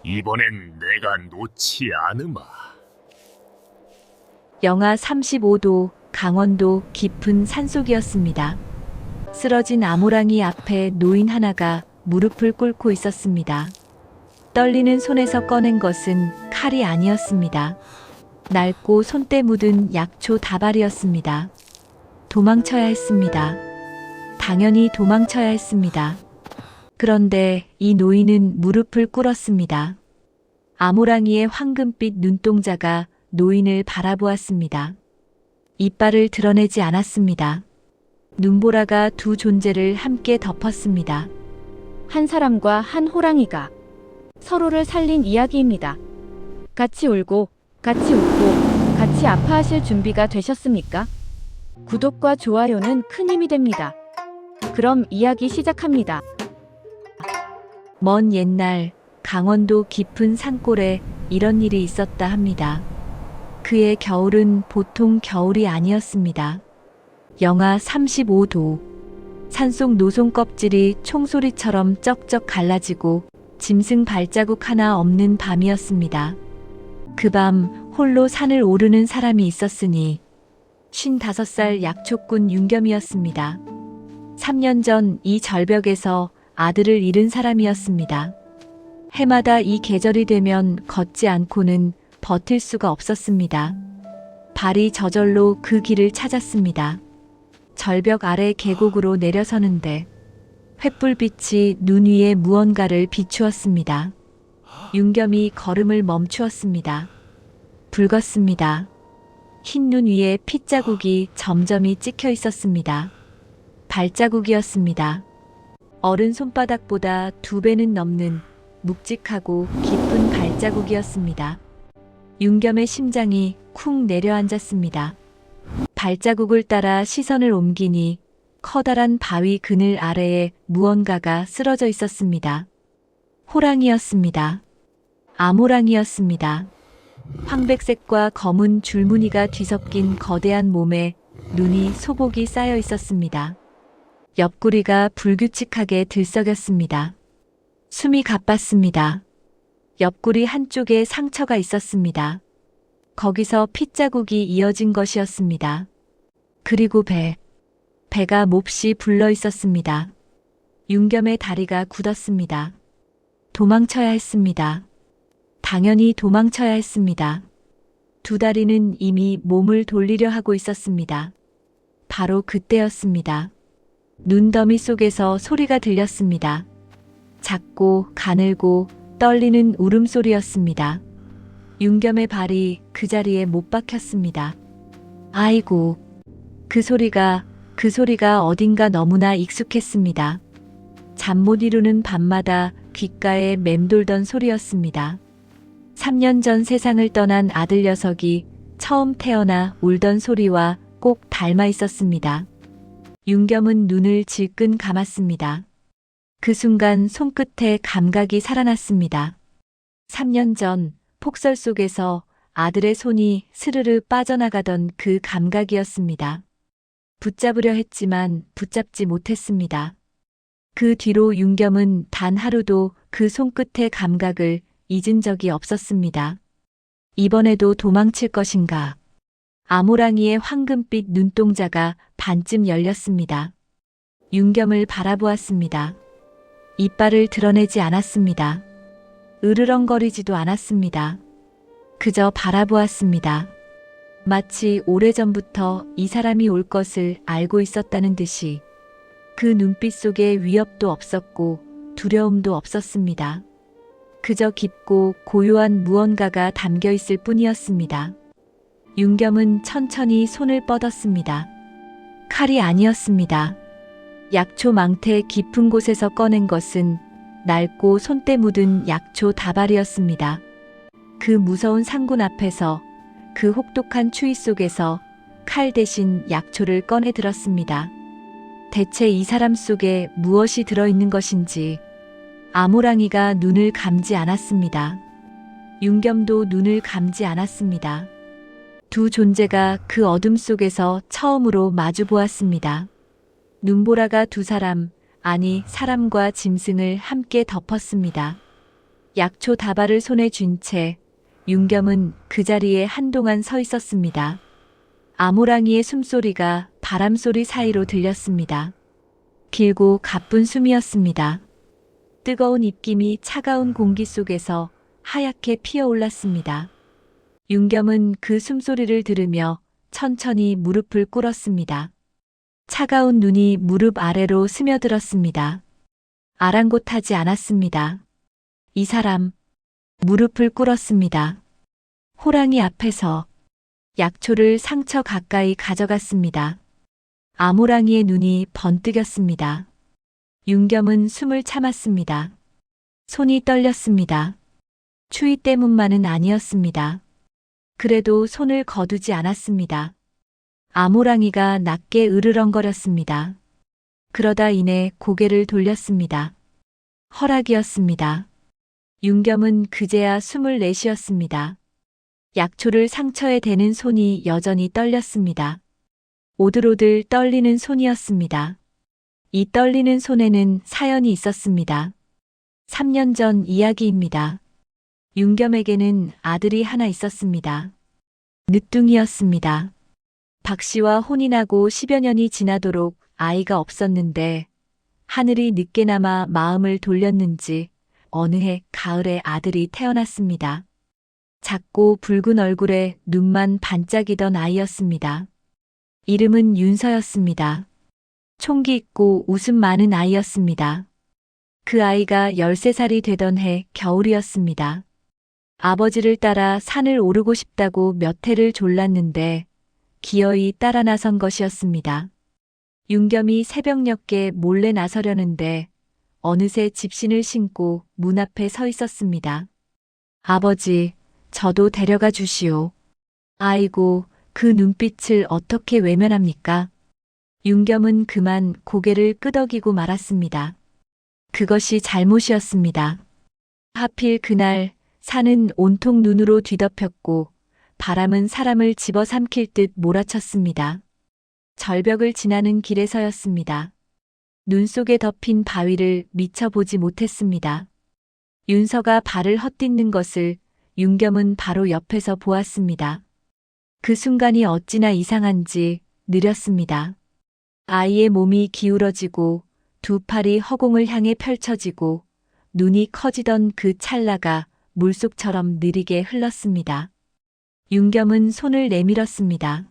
이번엔 내가 놓지 않으마. 영하 35도 강원도 깊은 산속이었습니다. 쓰러진 아모랑이 앞에 노인 하나가 무릎을 꿇고 있었습니다. 떨리는 손에서 꺼낸 것은 칼이 아니었습니다. 낡고 손때 묻은 약초 다발이었습니다. 도망쳐야 했습니다. 당연히 도망쳐야 했습니다. 그런데 이 노인은 무릎을 꿇었습니다. 아모랑이의 황금빛 눈동자가 노인을 바라보았습니다. 이빨을 드러내지 않았습니다. 눈보라가 두 존재를 함께 덮었습니다. 한 사람과 한 호랑이가 서로를 살린 이야기입니다. 같이 울고, 같이 웃고, 같이 아파하실 준비가 되셨습니까? 구독과 좋아요는 큰 힘이 됩니다. 그럼 이야기 시작합니다. 먼 옛날 강원도 깊은 산골에 이런 일이 있었다 합니다. 그의 겨울은 보통 겨울이 아니었습니다. 영하 35도. 산속 노송 껍질이 총소리처럼 쩍쩍 갈라지고 짐승 발자국 하나 없는 밤이었습니다. 그 밤 홀로 산을 오르는 사람이 있었으니 55살 약초꾼 윤겸이었습니다. 3년 전 이 절벽에서 아들을 잃은 사람이었습니다. 해마다 이 계절이 되면 걷지 않고는 버틸 수가 없었습니다. 발이 저절로 그 길을 찾았습니다. 절벽 아래 계곡으로 내려서는데 횃불빛이 눈 위에 무언가를 비추었습니다. 윤겸이 걸음을 멈추었습니다. 붉었습니다. 흰 눈 위에 핏자국이 점점이 찍혀 있었습니다. 발자국이었습니다. 어른 손바닥보다 2배는 넘는 묵직하고 깊은 발자국이었습니다. 윤겸의 심장이 쿵 내려앉았습니다. 발자국을 따라 시선을 옮기니 커다란 바위 그늘 아래에 무언가가 쓰러져 있었습니다. 호랑이였습니다. 아모랑이였습니다. 황백색과 검은 줄무늬가 뒤섞인 거대한 몸에 눈이 소복이 쌓여 있었습니다. 옆구리가 불규칙하게 들썩였습니다. 숨이 가빴습니다. 옆구리 한쪽에 상처가 있었습니다. 거기서 핏자국이 이어진 것이었습니다. 그리고 배가 몹시 불러 있었습니다. 윤겸의 다리가 굳었습니다. 도망쳐야 했습니다. 당연히 도망쳐야 했습니다. 두 다리는 이미 몸을 돌리려 하고 있었습니다. 바로 그때였습니다. 눈더미 속에서 소리가 들렸습니다. 작고 가늘고 떨리는 울음소리였습니다. 윤겸의 발이 그 자리에 못 박혔습니다. 아이고, 그 소리가 어딘가 너무나 익숙했습니다. 잠 못 이루는 밤마다 귓가에 맴돌던 소리였습니다. 3년 전 세상을 떠난 아들 녀석이 처음 태어나 울던 소리와 꼭 닮아 있었습니다. 윤겸은 눈을 질끈 감았습니다. 그 순간 손끝에 감각이 살아났습니다. 3년 전 폭설 속에서 아들의 손이 스르르 빠져나가던 그 감각이었습니다. 붙잡으려 했지만 붙잡지 못했습니다. 그 뒤로 윤겸은 단 하루도 그 손끝의 감각을 잊은 적이 없었습니다. 이번에도 도망칠 것인가? 아모랑이의 황금빛 눈동자가 반쯤 열렸습니다. 윤겸을 바라보았습니다. 이빨을 드러내지 않았습니다. 으르렁거리지도 않았습니다. 그저 바라보았습니다. 마치 오래전부터 이 사람이 올 것을 알고 있었다는 듯이 그 눈빛 속에 위협도 없었고 두려움도 없었습니다. 그저 깊고 고요한 무언가가 담겨 있을 뿐이었습니다. 윤겸은 천천히 손을 뻗었습니다. 칼이 아니었습니다. 약초 망태 깊은 곳에서 꺼낸 것은 낡고 손때 묻은 약초 다발이었습니다. 그 무서운 상군 앞에서 그 혹독한 추위 속에서 칼 대신 약초를 꺼내 들었습니다. 대체 이 사람 속에 무엇이 들어있는 것인지 아모랑이가 눈을 감지 않았습니다. 윤겸도 눈을 감지 않았습니다. 두 존재가 그 어둠 속에서 처음으로 마주 보았습니다. 눈보라가 두 사람, 아니 사람과 짐승을 함께 덮었습니다. 약초 다발을 손에 쥔 채 윤겸은 그 자리에 한동안 서 있었습니다. 아모랑이의 숨소리가 바람소리 사이로 들렸습니다. 길고 가쁜 숨이었습니다. 뜨거운 입김이 차가운 공기 속에서 하얗게 피어올랐습니다. 윤겸은 그 숨소리를 들으며 천천히 무릎을 꿇었습니다. 차가운 눈이 무릎 아래로 스며들었습니다. 아랑곳하지 않았습니다. 이 사람, 무릎을 꿇었습니다. 호랑이 앞에서 약초를 상처 가까이 가져갔습니다. 아모랑이의 눈이 번뜩였습니다. 윤겸은 숨을 참았습니다. 손이 떨렸습니다. 추위 때문만은 아니었습니다. 그래도 손을 거두지 않았습니다. 아모랑이가 낮게 으르렁거렸습니다. 그러다 이내 고개를 돌렸습니다. 허락이었습니다. 윤겸은 그제야 숨을 내쉬었습니다. 약초를 상처에 대는 손이 여전히 떨렸습니다. 오들오들 떨리는 손이었습니다. 이 떨리는 손에는 사연이 있었습니다. 3년 전 이야기입니다. 윤겸에게는 아들이 하나 있었습니다. 늦둥이였습니다. 박 씨와 혼인하고 10여 년이 지나도록 아이가 없었는데 하늘이 늦게나마 마음을 돌렸는지 어느 해 가을에 아들이 태어났습니다. 작고 붉은 얼굴에 눈만 반짝이던 아이였습니다. 이름은 윤서였습니다. 총기 있고 웃음 많은 아이였습니다. 그 아이가 13살이 되던 해 겨울이었습니다. 아버지를 따라 산을 오르고 싶다고 몇 해를 졸랐는데 기어이 따라 나선 것이었습니다. 윤겸이 새벽녘에 몰래 나서려는데 어느새 집신을 신고 문 앞에 서 있었습니다. 아버지, 저도 데려가 주시오. 아이고, 그 눈빛을 어떻게 외면합니까? 윤겸은 그만 고개를 끄덕이고 말았습니다. 그것이 잘못이었습니다. 하필 그날 산은 온통 눈으로 뒤덮였고 바람은 사람을 집어삼킬 듯 몰아쳤습니다. 절벽을 지나는 길에 서였습니다. 눈 속에 덮인 바위를 미처 보지 못했습니다. 윤서가 발을 헛딛는 것을 윤겸은 바로 옆에서 보았습니다. 그 순간이 어찌나 이상한지 느렸습니다. 아이의 몸이 기울어지고 두 팔이 허공을 향해 펼쳐지고 눈이 커지던 그 찰나가 물속처럼 느리게 흘렀습니다. 윤겸은 손을 내밀었습니다.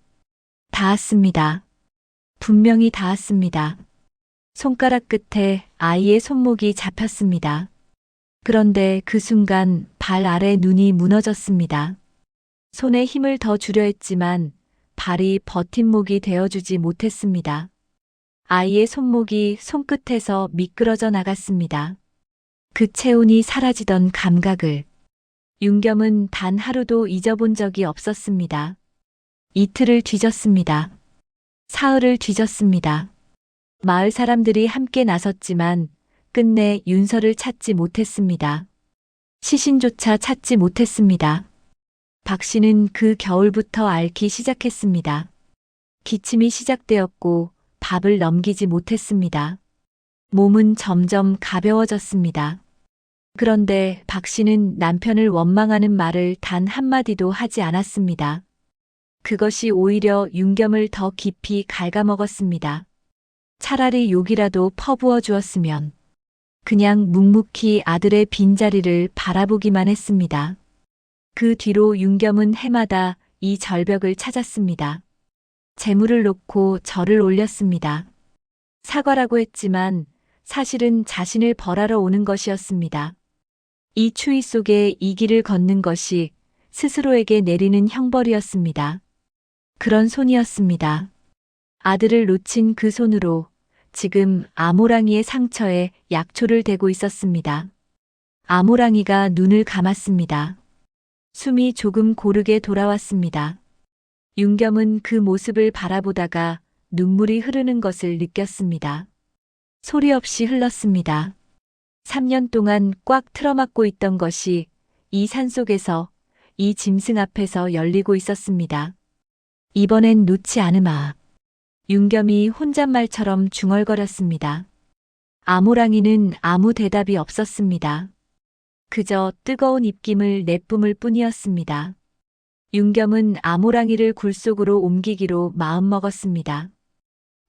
닿았습니다. 분명히 닿았습니다. 손가락 끝에 아이의 손목이 잡혔습니다. 그런데 그 순간 발 아래 눈이 무너졌습니다. 손에 힘을 더 주려 했지만 발이 버팀목이 되어주지 못했습니다. 아이의 손목이 손끝에서 미끄러져 나갔습니다. 그 체온이 사라지던 감각을 윤겸은 단 하루도 잊어본 적이 없었습니다. 이틀을 뒤졌습니다. 사흘을 뒤졌습니다. 마을 사람들이 함께 나섰지만 끝내 윤서를 찾지 못했습니다. 시신조차 찾지 못했습니다. 박 씨는 그 겨울부터 앓기 시작했습니다. 기침이 시작되었고 밥을 넘기지 못했습니다. 몸은 점점 가벼워졌습니다. 그런데 박 씨는 남편을 원망하는 말을 단 한마디도 하지 않았습니다. 그것이 오히려 윤겸을 더 깊이 갉아먹었습니다. 차라리 욕이라도 퍼부어 주었으면. 그냥 묵묵히 아들의 빈자리를 바라보기만 했습니다. 그 뒤로 윤겸은 해마다 이 절벽을 찾았습니다. 재물을 놓고 절을 올렸습니다. 사과라고 했지만 사실은 자신을 벌하러 오는 것이었습니다. 이 추위 속에 이 길을 걷는 것이 스스로에게 내리는 형벌이었습니다. 그런 손이었습니다. 아들을 놓친 그 손으로 지금 아모랑이의 상처에 약초를 대고 있었습니다. 아모랑이가 눈을 감았습니다. 숨이 조금 고르게 돌아왔습니다. 윤겸은 그 모습을 바라보다가 눈물이 흐르는 것을 느꼈습니다. 소리 없이 흘렀습니다. 3년 동안 꽉 틀어막고 있던 것이 이 산속에서 이 짐승 앞에서 열리고 있었습니다. 이번엔 놓지 않으마. 윤겸이 혼잣말처럼 중얼거렸습니다. 아모랑이는 아무 대답이 없었습니다. 그저 뜨거운 입김을 내뿜을 뿐이었습니다. 윤겸은 아모랑이를 굴속으로 옮기기로 마음먹었습니다.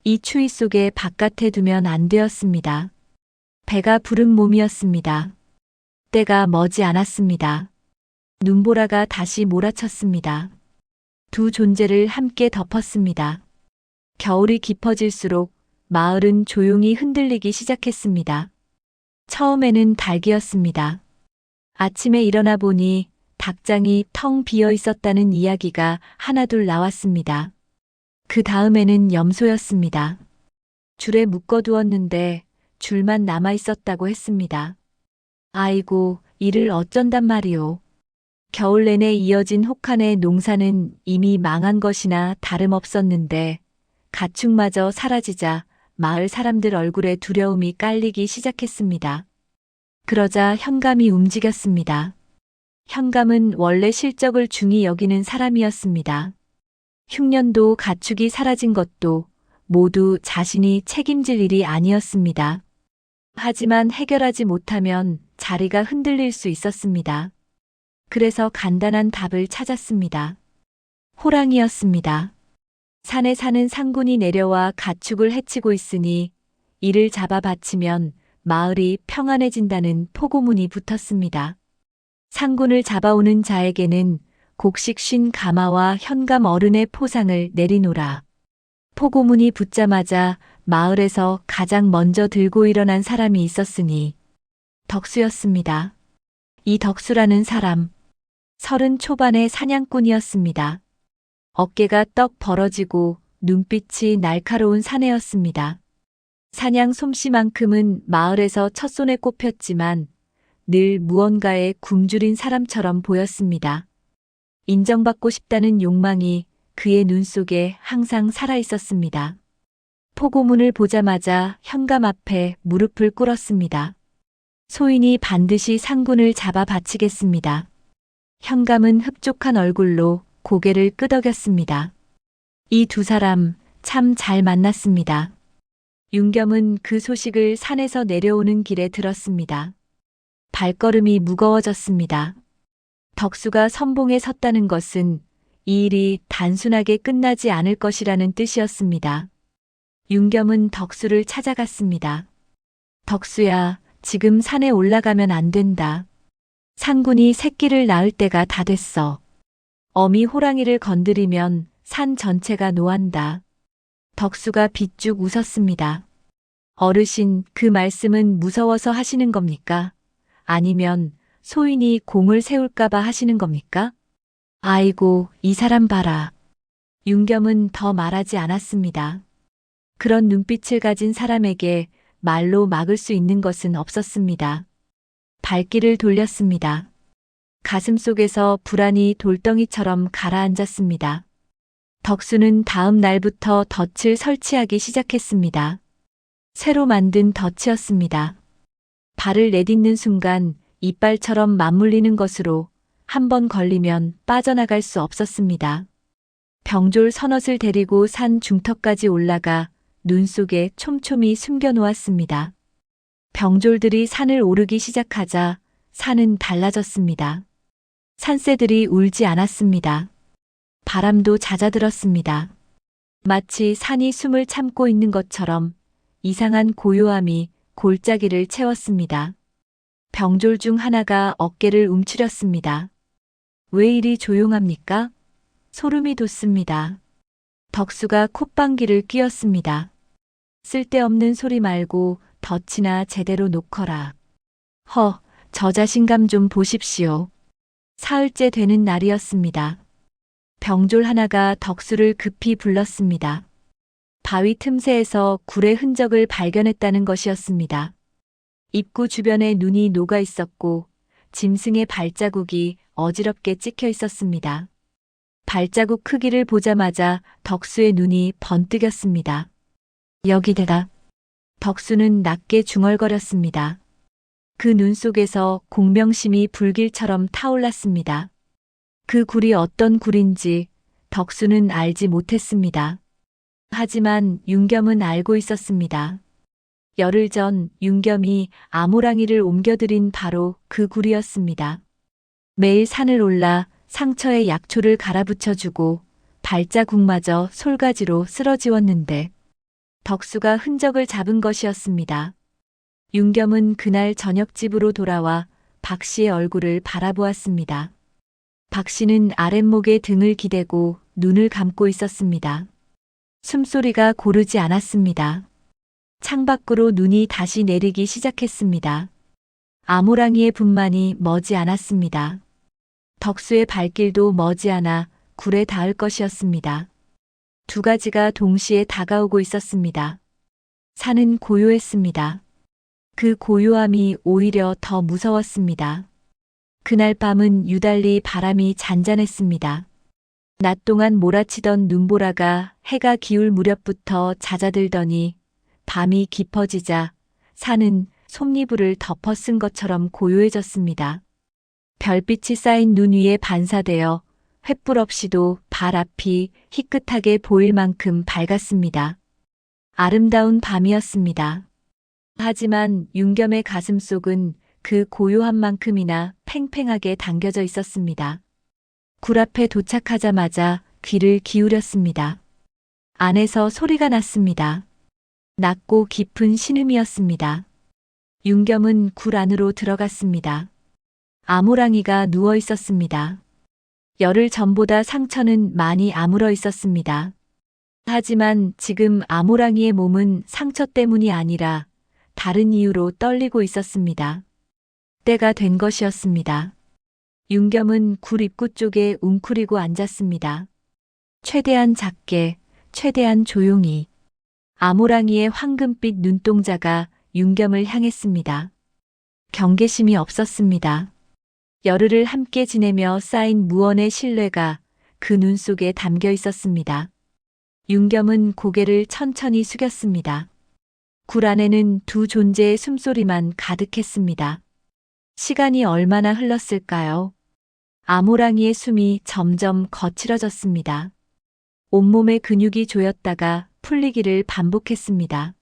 이 추위 속에 바깥에 두면 안 되었습니다. 배가 부른 몸이었습니다. 때가 머지 않았습니다. 눈보라가 다시 몰아쳤습니다. 두 존재를 함께 덮었습니다. 겨울이 깊어질수록 마을은 조용히 흔들리기 시작했습니다. 처음에는 닭이었습니다. 아침에 일어나 보니 닭장이 텅 비어 있었다는 이야기가 하나둘 나왔습니다. 그 다음에는 염소였습니다. 줄에 묶어두었는데 줄만 남아 있었다고 했습니다. 아이고, 이를 어쩐단 말이오. 겨울 내내 이어진 혹한의 농사는 이미 망한 것이나 다름없었는데 가축마저 사라지자 마을 사람들 얼굴에 두려움이 깔리기 시작했습니다. 그러자 현감이 움직였습니다. 현감은 원래 실적을 중히 여기는 사람이었습니다. 흉년도 가축이 사라진 것도 모두 자신이 책임질 일이 아니었습니다. 하지만 해결하지 못하면 자리가 흔들릴 수 있었습니다. 그래서 간단한 답을 찾았습니다. 호랑이였습니다. 산에 사는 상군이 내려와 가축을 해치고 있으니 이를 잡아 바치면 마을이 평안해진다는 포고문이 붙었습니다. 상군을 잡아오는 자에게는 곡식 50가마와 현감 어른의 포상을 내리노라. 포고문이 붙자마자 마을에서 가장 먼저 들고 일어난 사람이 있었으니 덕수였습니다. 이 덕수라는 사람, 30 초반의 사냥꾼이었습니다. 어깨가 떡 벌어지고 눈빛이 날카로운 사내였습니다. 사냥 솜씨만큼은 마을에서 첫손에 꼽혔지만 늘 무언가에 굶주린 사람처럼 보였습니다. 인정받고 싶다는 욕망이 그의 눈 속에 항상 살아 있었습니다. 포고문을 보자마자 현감 앞에 무릎을 꿇었습니다. 소인이 반드시 상군을 잡아 바치겠습니다. 현감은 흡족한 얼굴로 고개를 끄덕였습니다. 이 두 사람 참 잘 만났습니다. 윤겸은 그 소식을 산에서 내려오는 길에 들었습니다. 발걸음이 무거워졌습니다. 덕수가 선봉에 섰다는 것은 이 일이 단순하게 끝나지 않을 것이라는 뜻이었습니다. 윤겸은 덕수를 찾아갔습니다. 덕수야, 지금 산에 올라가면 안 된다. 상군이 새끼를 낳을 때가 다 됐어. 어미 호랑이를 건드리면 산 전체가 노한다. 덕수가 비쭉 웃었습니다. 어르신, 그 말씀은 무서워서 하시는 겁니까? 아니면 소인이 공을 세울까봐 하시는 겁니까? 아이고, 이 사람 봐라. 윤겸은 더 말하지 않았습니다. 그런 눈빛을 가진 사람에게 말로 막을 수 있는 것은 없었습니다. 발길을 돌렸습니다. 가슴 속에서 불안이 돌덩이처럼 가라앉았습니다. 덕수는 다음 날부터 덫을 설치하기 시작했습니다. 새로 만든 덫이었습니다. 발을 내딛는 순간 이빨처럼 맞물리는 것으로 한 번 걸리면 빠져나갈 수 없었습니다. 병졸 서넛을 데리고 산 중턱까지 올라가 눈 속에 촘촘히 숨겨놓았습니다. 병졸들이 산을 오르기 시작하자 산은 달라졌습니다. 산새들이 울지 않았습니다. 바람도 잦아들었습니다. 마치 산이 숨을 참고 있는 것처럼 이상한 고요함이 골짜기를 채웠습니다. 병졸 중 하나가 어깨를 움츠렸습니다. 왜 이리 조용합니까? 소름이 돋습니다. 덕수가 콧방귀를 뀌었습니다. 쓸데없는 소리 말고 덫이나 제대로 놓거라. 저 자신감 좀 보십시오. 사흘째 되는 날이었습니다. 병졸 하나가 덕수를 급히 불렀습니다. 바위 틈새에서 굴의 흔적을 발견했다는 것이었습니다. 입구 주변에 눈이 녹아 있었고 짐승의 발자국이 어지럽게 찍혀 있었습니다. 발자국 크기를 보자마자 덕수의 눈이 번뜩였습니다. 여기대다. 덕수는 낮게 중얼거렸습니다. 그 눈 속에서 공명심이 불길처럼 타올랐습니다. 그 굴이 어떤 굴인지 덕수는 알지 못했습니다. 하지만 윤겸은 알고 있었습니다. 열흘 전 윤겸이 아모랑이를 옮겨들인 바로 그 굴이었습니다. 매일 산을 올라 상처에 약초를 갈아붙여주고 발자국마저 솔가지로 쓰러지웠는데 덕수가 흔적을 잡은 것이었습니다. 윤겸은 그날 저녁 집으로 돌아와 박 씨의 얼굴을 바라보았습니다. 박 씨는 아랫목에 등을 기대고 눈을 감고 있었습니다. 숨소리가 고르지 않았습니다. 창밖으로 눈이 다시 내리기 시작했습니다. 아모랑이의 분만이 머지 않았습니다. 덕수의 발길도 머지않아 굴에 닿을 것이었습니다. 두 가지가 동시에 다가오고 있었습니다. 산은 고요했습니다. 그 고요함이 오히려 더 무서웠습니다. 그날 밤은 유달리 바람이 잔잔했습니다. 낮 동안 몰아치던 눈보라가 해가 기울 무렵부터 잦아들더니 밤이 깊어지자 산은 솜니부를 덮어 쓴 것처럼 고요해졌습니다. 별빛이 쌓인 눈 위에 반사되어 횃불 없이도 발 앞이 희끗하게 보일 만큼 밝았습니다. 아름다운 밤이었습니다. 하지만 윤겸의 가슴속은 그 고요함만큼이나 팽팽하게 당겨져 있었습니다. 굴 앞에 도착하자마자 귀를 기울였습니다. 안에서 소리가 났습니다. 낮고 깊은 신음이었습니다. 윤겸은 굴 안으로 들어갔습니다. 아모랑이가 누워 있었습니다. 열흘 전보다 상처는 많이 아물어 있었습니다. 하지만 지금 아모랑이의 몸은 상처 때문이 아니라 다른 이유로 떨리고 있었습니다. 때가 된 것이었습니다. 윤겸은 굴 입구 쪽에 웅크리고 앉았습니다. 최대한 작게, 최대한 조용히. 아모랑이의 황금빛 눈동자가 윤겸을 향했습니다. 경계심이 없었습니다. 열흘을 함께 지내며 쌓인 무언의 신뢰가 그 눈 속에 담겨 있었습니다. 윤겸은 고개를 천천히 숙였습니다. 굴 안에는 두 존재의 숨소리만 가득했습니다. 시간이 얼마나 흘렀을까요? 아모랑이의 숨이 점점 거칠어졌습니다. 온몸의 근육이 조였다가 풀리기를 반복했습니다.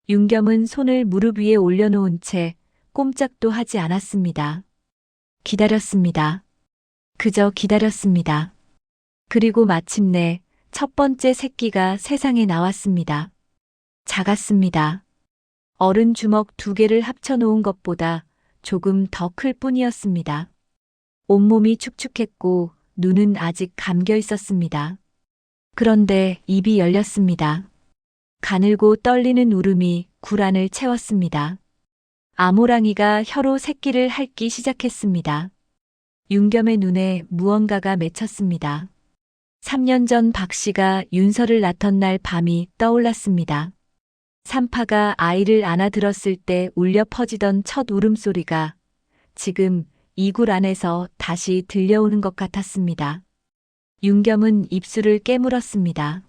윤겸은 손을 무릎 위에 올려놓은 채 꼼짝도 하지 않았습니다. 기다렸습니다. 그저 기다렸습니다. 그리고 마침내 첫 번째 새끼가 세상에 나왔습니다. 작았습니다. 어른 주먹 두 개를 합쳐놓은 것보다 조금 더 클 뿐이었습니다. 온몸이 축축했고 눈은 아직 감겨 있었습니다. 그런데 입이 열렸습니다. 가늘고 떨리는 울음이 굴 안을 채웠습니다. 아모랑이가 혀로 새끼를 핥기 시작했습니다. 윤겸의 눈에 무언가가 맺혔습니다. 3년 전 박 씨가 윤서를 낳던 날 밤이 떠올랐습니다. 산파가 아이를 안아들었을 때 울려 퍼지던 첫 울음소리가 지금 이 굴 안에서 다시 들려오는 것 같았습니다. 윤겸은 입술을 깨물었습니다.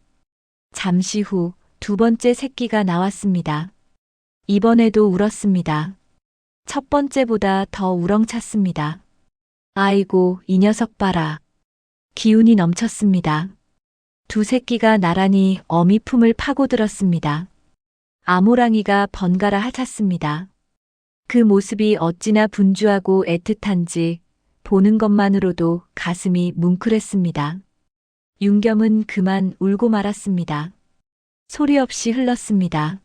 잠시 후 두 번째 새끼가 나왔습니다. 이번에도 울었습니다. 첫 번째보다 더 우렁찼습니다. 아이고, 이 녀석 봐라. 기운이 넘쳤습니다. 두 새끼가 나란히 어미 품을 파고들었습니다. 아모랑이가 번갈아 핥았습니다. 그 모습이 어찌나 분주하고 애틋한지 보는 것만으로도 가슴이 뭉클했습니다. 윤겸은 그만 울고 말았습니다. 소리 없이 흘렀습니다.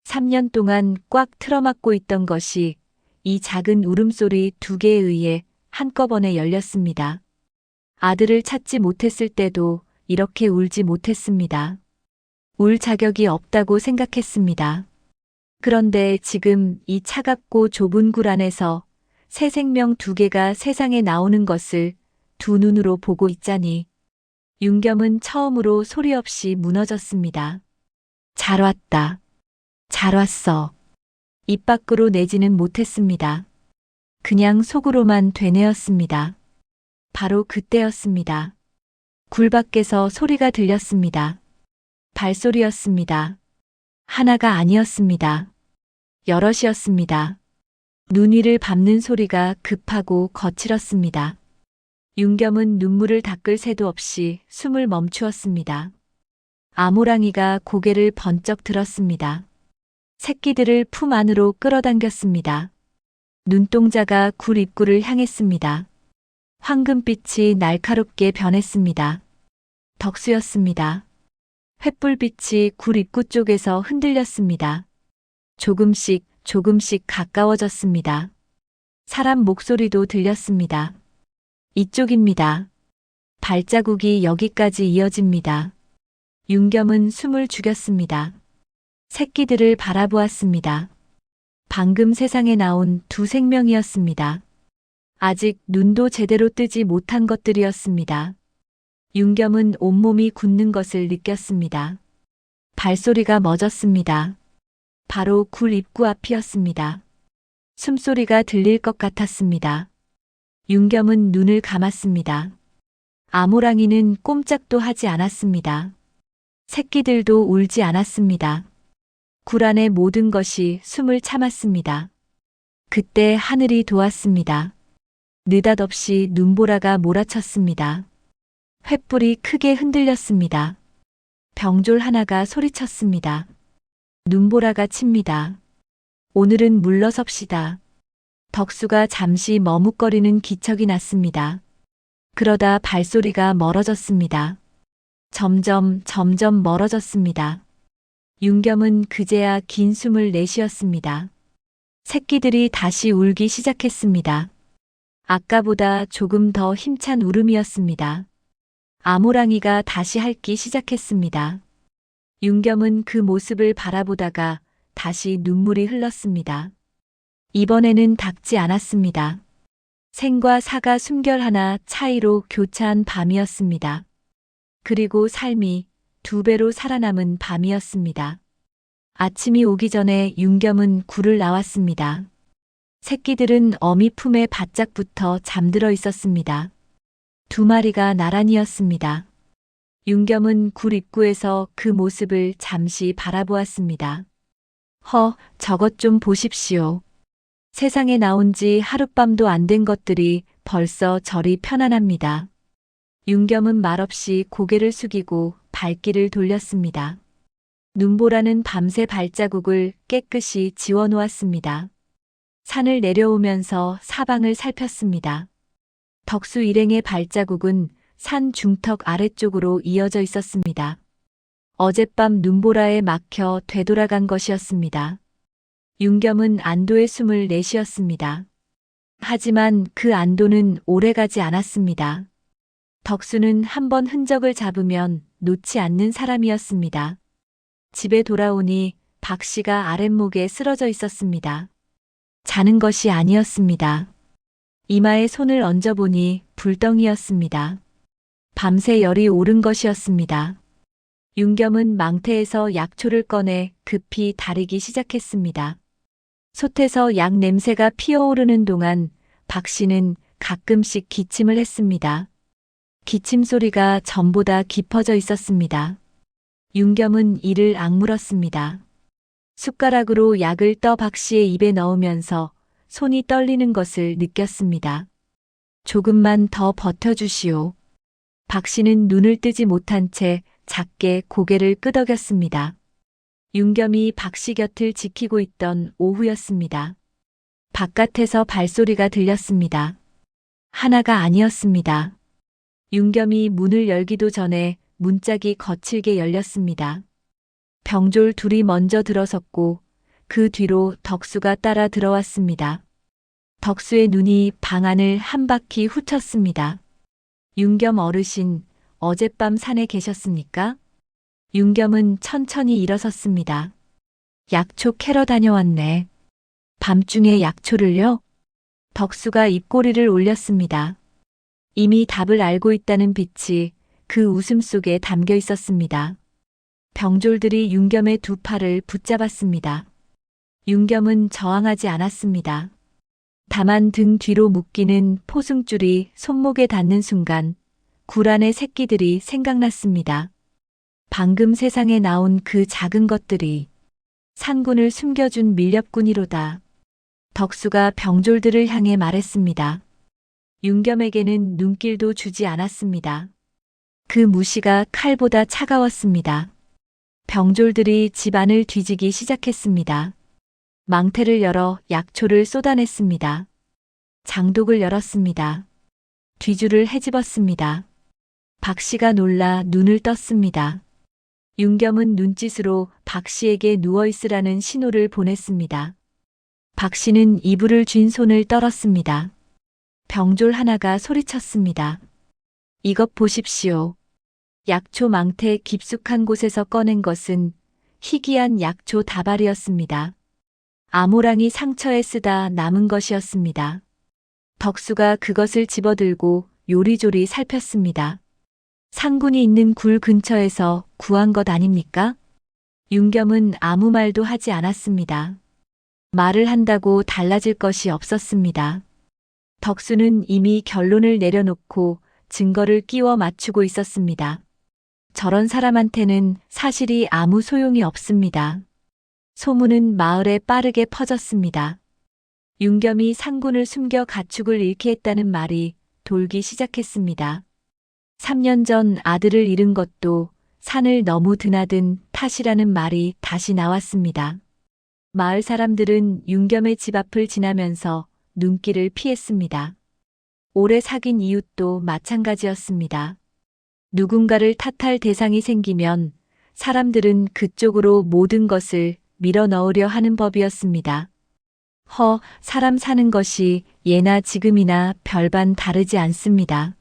3년 동안 꽉 틀어막고 있던 것이 이 작은 울음소리 두 개에 의해 한꺼번에 열렸습니다. 아들을 찾지 못했을 때도 이렇게 울지 못했습니다. 울 자격이 없다고 생각했습니다. 그런데 지금 이 차갑고 좁은 굴 안에서 새 생명 두 개가 세상에 나오는 것을 두 눈으로 보고 있자니 윤겸은 처음으로 소리 없이 무너졌습니다. 잘 왔다. 잘 왔어. 입 밖으로 내지는 못했습니다. 그냥 속으로만 되뇌었습니다. 바로 그때였습니다. 굴 밖에서 소리가 들렸습니다. 발소리였습니다. 하나가 아니었습니다. 여럿이었습니다. 눈 위를 밟는 소리가 급하고 거칠었습니다. 윤겸은 눈물을 닦을 새도 없이 숨을 멈추었습니다. 아모랑이가 고개를 번쩍 들었습니다. 새끼들을 품 안으로 끌어당겼습니다. 눈동자가 굴 입구를 향했습니다. 황금빛이 날카롭게 변했습니다. 덕수였습니다. 횃불빛이 굴 입구 쪽에서 흔들렸습니다. 조금씩 가까워졌습니다. 사람 목소리도 들렸습니다. 이쪽입니다. 발자국이 여기까지 이어집니다. 윤겸은 숨을 죽였습니다. 새끼들을 바라보았습니다. 방금 세상에 나온 두 생명이었습니다. 아직 눈도 제대로 뜨지 못한 것들이었습니다. 윤겸은 온몸이 굳는 것을 느꼈습니다. 발소리가 멎었습니다. 바로 굴 입구 앞이었습니다. 숨소리가 들릴 것 같았습니다. 윤겸은 눈을 감았습니다. 아모랑이는 꼼짝도 하지 않았습니다. 새끼들도 울지 않았습니다. 굴 안의 모든 것이 숨을 참았습니다. 그때 하늘이 도왔습니다. 느닷없이 눈보라가 몰아쳤습니다. 횃불이 크게 흔들렸습니다. 병졸 하나가 소리쳤습니다. 눈보라가 칩니다. 오늘은 물러섭시다. 덕수가 잠시 머뭇거리는 기척이 났습니다. 그러다 발소리가 멀어졌습니다. 점점 멀어졌습니다. 윤겸은 그제야 긴 숨을 내쉬었습니다. 새끼들이 다시 울기 시작했습니다. 아까보다 조금 더 힘찬 울음이었습니다. 아모랑이가 다시 핥기 시작했습니다. 윤겸은 그 모습을 바라보다가 다시 눈물이 흘렀습니다. 이번에는 닥지 않았습니다. 생과 사가 숨결 하나 차이로 교차한 밤이었습니다. 그리고 삶이 2배로 살아남은 밤이었습니다. 아침이 오기 전에 윤겸은 굴을 나왔습니다. 새끼들은 어미 품에 바짝 붙어 잠들어 있었습니다. 2마리가 나란히였습니다. 윤겸은 굴 입구에서 그 모습을 잠시 바라보았습니다. 저것 좀 보십시오. 세상에 나온 지 하룻밤도 안 된 것들이 벌써 저리 편안합니다. 윤겸은 말없이 고개를 숙이고 발길을 돌렸습니다. 눈보라는 밤새 발자국을 깨끗이 지워놓았습니다. 산을 내려오면서 사방을 살폈습니다. 덕수 일행의 발자국은 산 중턱 아래쪽으로 이어져 있었습니다. 어젯밤 눈보라에 막혀 되돌아간 것이었습니다. 윤겸은 안도의 숨을 내쉬었습니다. 하지만 그 안도는 오래가지 않았습니다. 덕수는 한번 흔적을 잡으면 놓지 않는 사람이었습니다. 집에 돌아오니 박 씨가 아랫목에 쓰러져 있었습니다. 자는 것이 아니었습니다. 이마에 손을 얹어보니 불덩이였습니다. 밤새 열이 오른 것이었습니다. 윤겸은 망태에서 약초를 꺼내 급히 다리기 시작했습니다. 솥에서 약 냄새가 피어오르는 동안 박 씨는 가끔씩 기침을 했습니다. 기침 소리가 전보다 깊어져 있었습니다. 윤겸은 이를 악물었습니다. 숟가락으로 약을 떠 박 씨의 입에 넣으면서 손이 떨리는 것을 느꼈습니다. 조금만 더 버텨주시오. 박 씨는 눈을 뜨지 못한 채 작게 고개를 끄덕였습니다. 윤겸이 박 씨 곁을 지키고 있던 오후였습니다. 바깥에서 발소리가 들렸습니다. 하나가 아니었습니다. 윤겸이 문을 열기도 전에 문짝이 거칠게 열렸습니다. 병졸 둘이 먼저 들어섰고 그 뒤로 덕수가 따라 들어왔습니다. 덕수의 눈이 방 안을 한 바퀴 훑었습니다. 윤겸 어르신, 어젯밤 산에 계셨습니까? 윤겸은 천천히 일어섰습니다. 약초 캐러 다녀왔네. 밤중에 약초를요? 덕수가 입꼬리를 올렸습니다. 이미 답을 알고 있다는 빛이 그 웃음 속에 담겨 있었습니다. 병졸들이 윤겸의 두 팔을 붙잡았습니다. 윤겸은 저항하지 않았습니다. 다만 등 뒤로 묶이는 포승줄이 손목에 닿는 순간 굴 안의 새끼들이 생각났습니다. 방금 세상에 나온 그 작은 것들이 산군을 숨겨준 밀렵꾼이로다. 덕수가 병졸들을 향해 말했습니다. 윤겸에게는 눈길도 주지 않았습니다. 그 무시가 칼보다 차가웠습니다. 병졸들이 집 안을 뒤지기 시작했습니다. 망태를 열어 약초를 쏟아냈습니다. 장독을 열었습니다. 뒤줄을 헤집었습니다. 박 씨가 놀라 눈을 떴습니다. 윤겸은 눈짓으로 박 씨에게 누워있으라는 신호를 보냈습니다. 박 씨는 이불을 쥔 손을 떨었습니다. 병졸 하나가 소리쳤습니다. 이것 보십시오. 약초 망태 깊숙한 곳에서 꺼낸 것은 희귀한 약초 다발이었습니다. 아모랑이 상처에 쓰다 남은 것이었습니다. 덕수가 그것을 집어들고 요리조리 살폈습니다. 상군이 있는 굴 근처에서 구한 것 아닙니까? 윤겸은 아무 말도 하지 않았습니다. 말을 한다고 달라질 것이 없었습니다. 덕수는 이미 결론을 내려놓고 증거를 끼워 맞추고 있었습니다. 저런 사람한테는 사실이 아무 소용이 없습니다. 소문은 마을에 빠르게 퍼졌습니다. 윤겸이 상군을 숨겨 가축을 잃게 했다는 말이 돌기 시작했습니다. 3년 전 아들을 잃은 것도 산을 너무 드나든 탓이라는 말이 다시 나왔습니다. 마을 사람들은 윤겸의 집 앞을 지나면서 눈길을 피했습니다. 오래 사귄 이웃도 마찬가지였습니다. 누군가를 탓할 대상이 생기면 사람들은 그쪽으로 모든 것을 밀어 넣으려 하는 법이었습니다. 사람 사는 것이 예나 지금이나 별반 다르지 않습니다.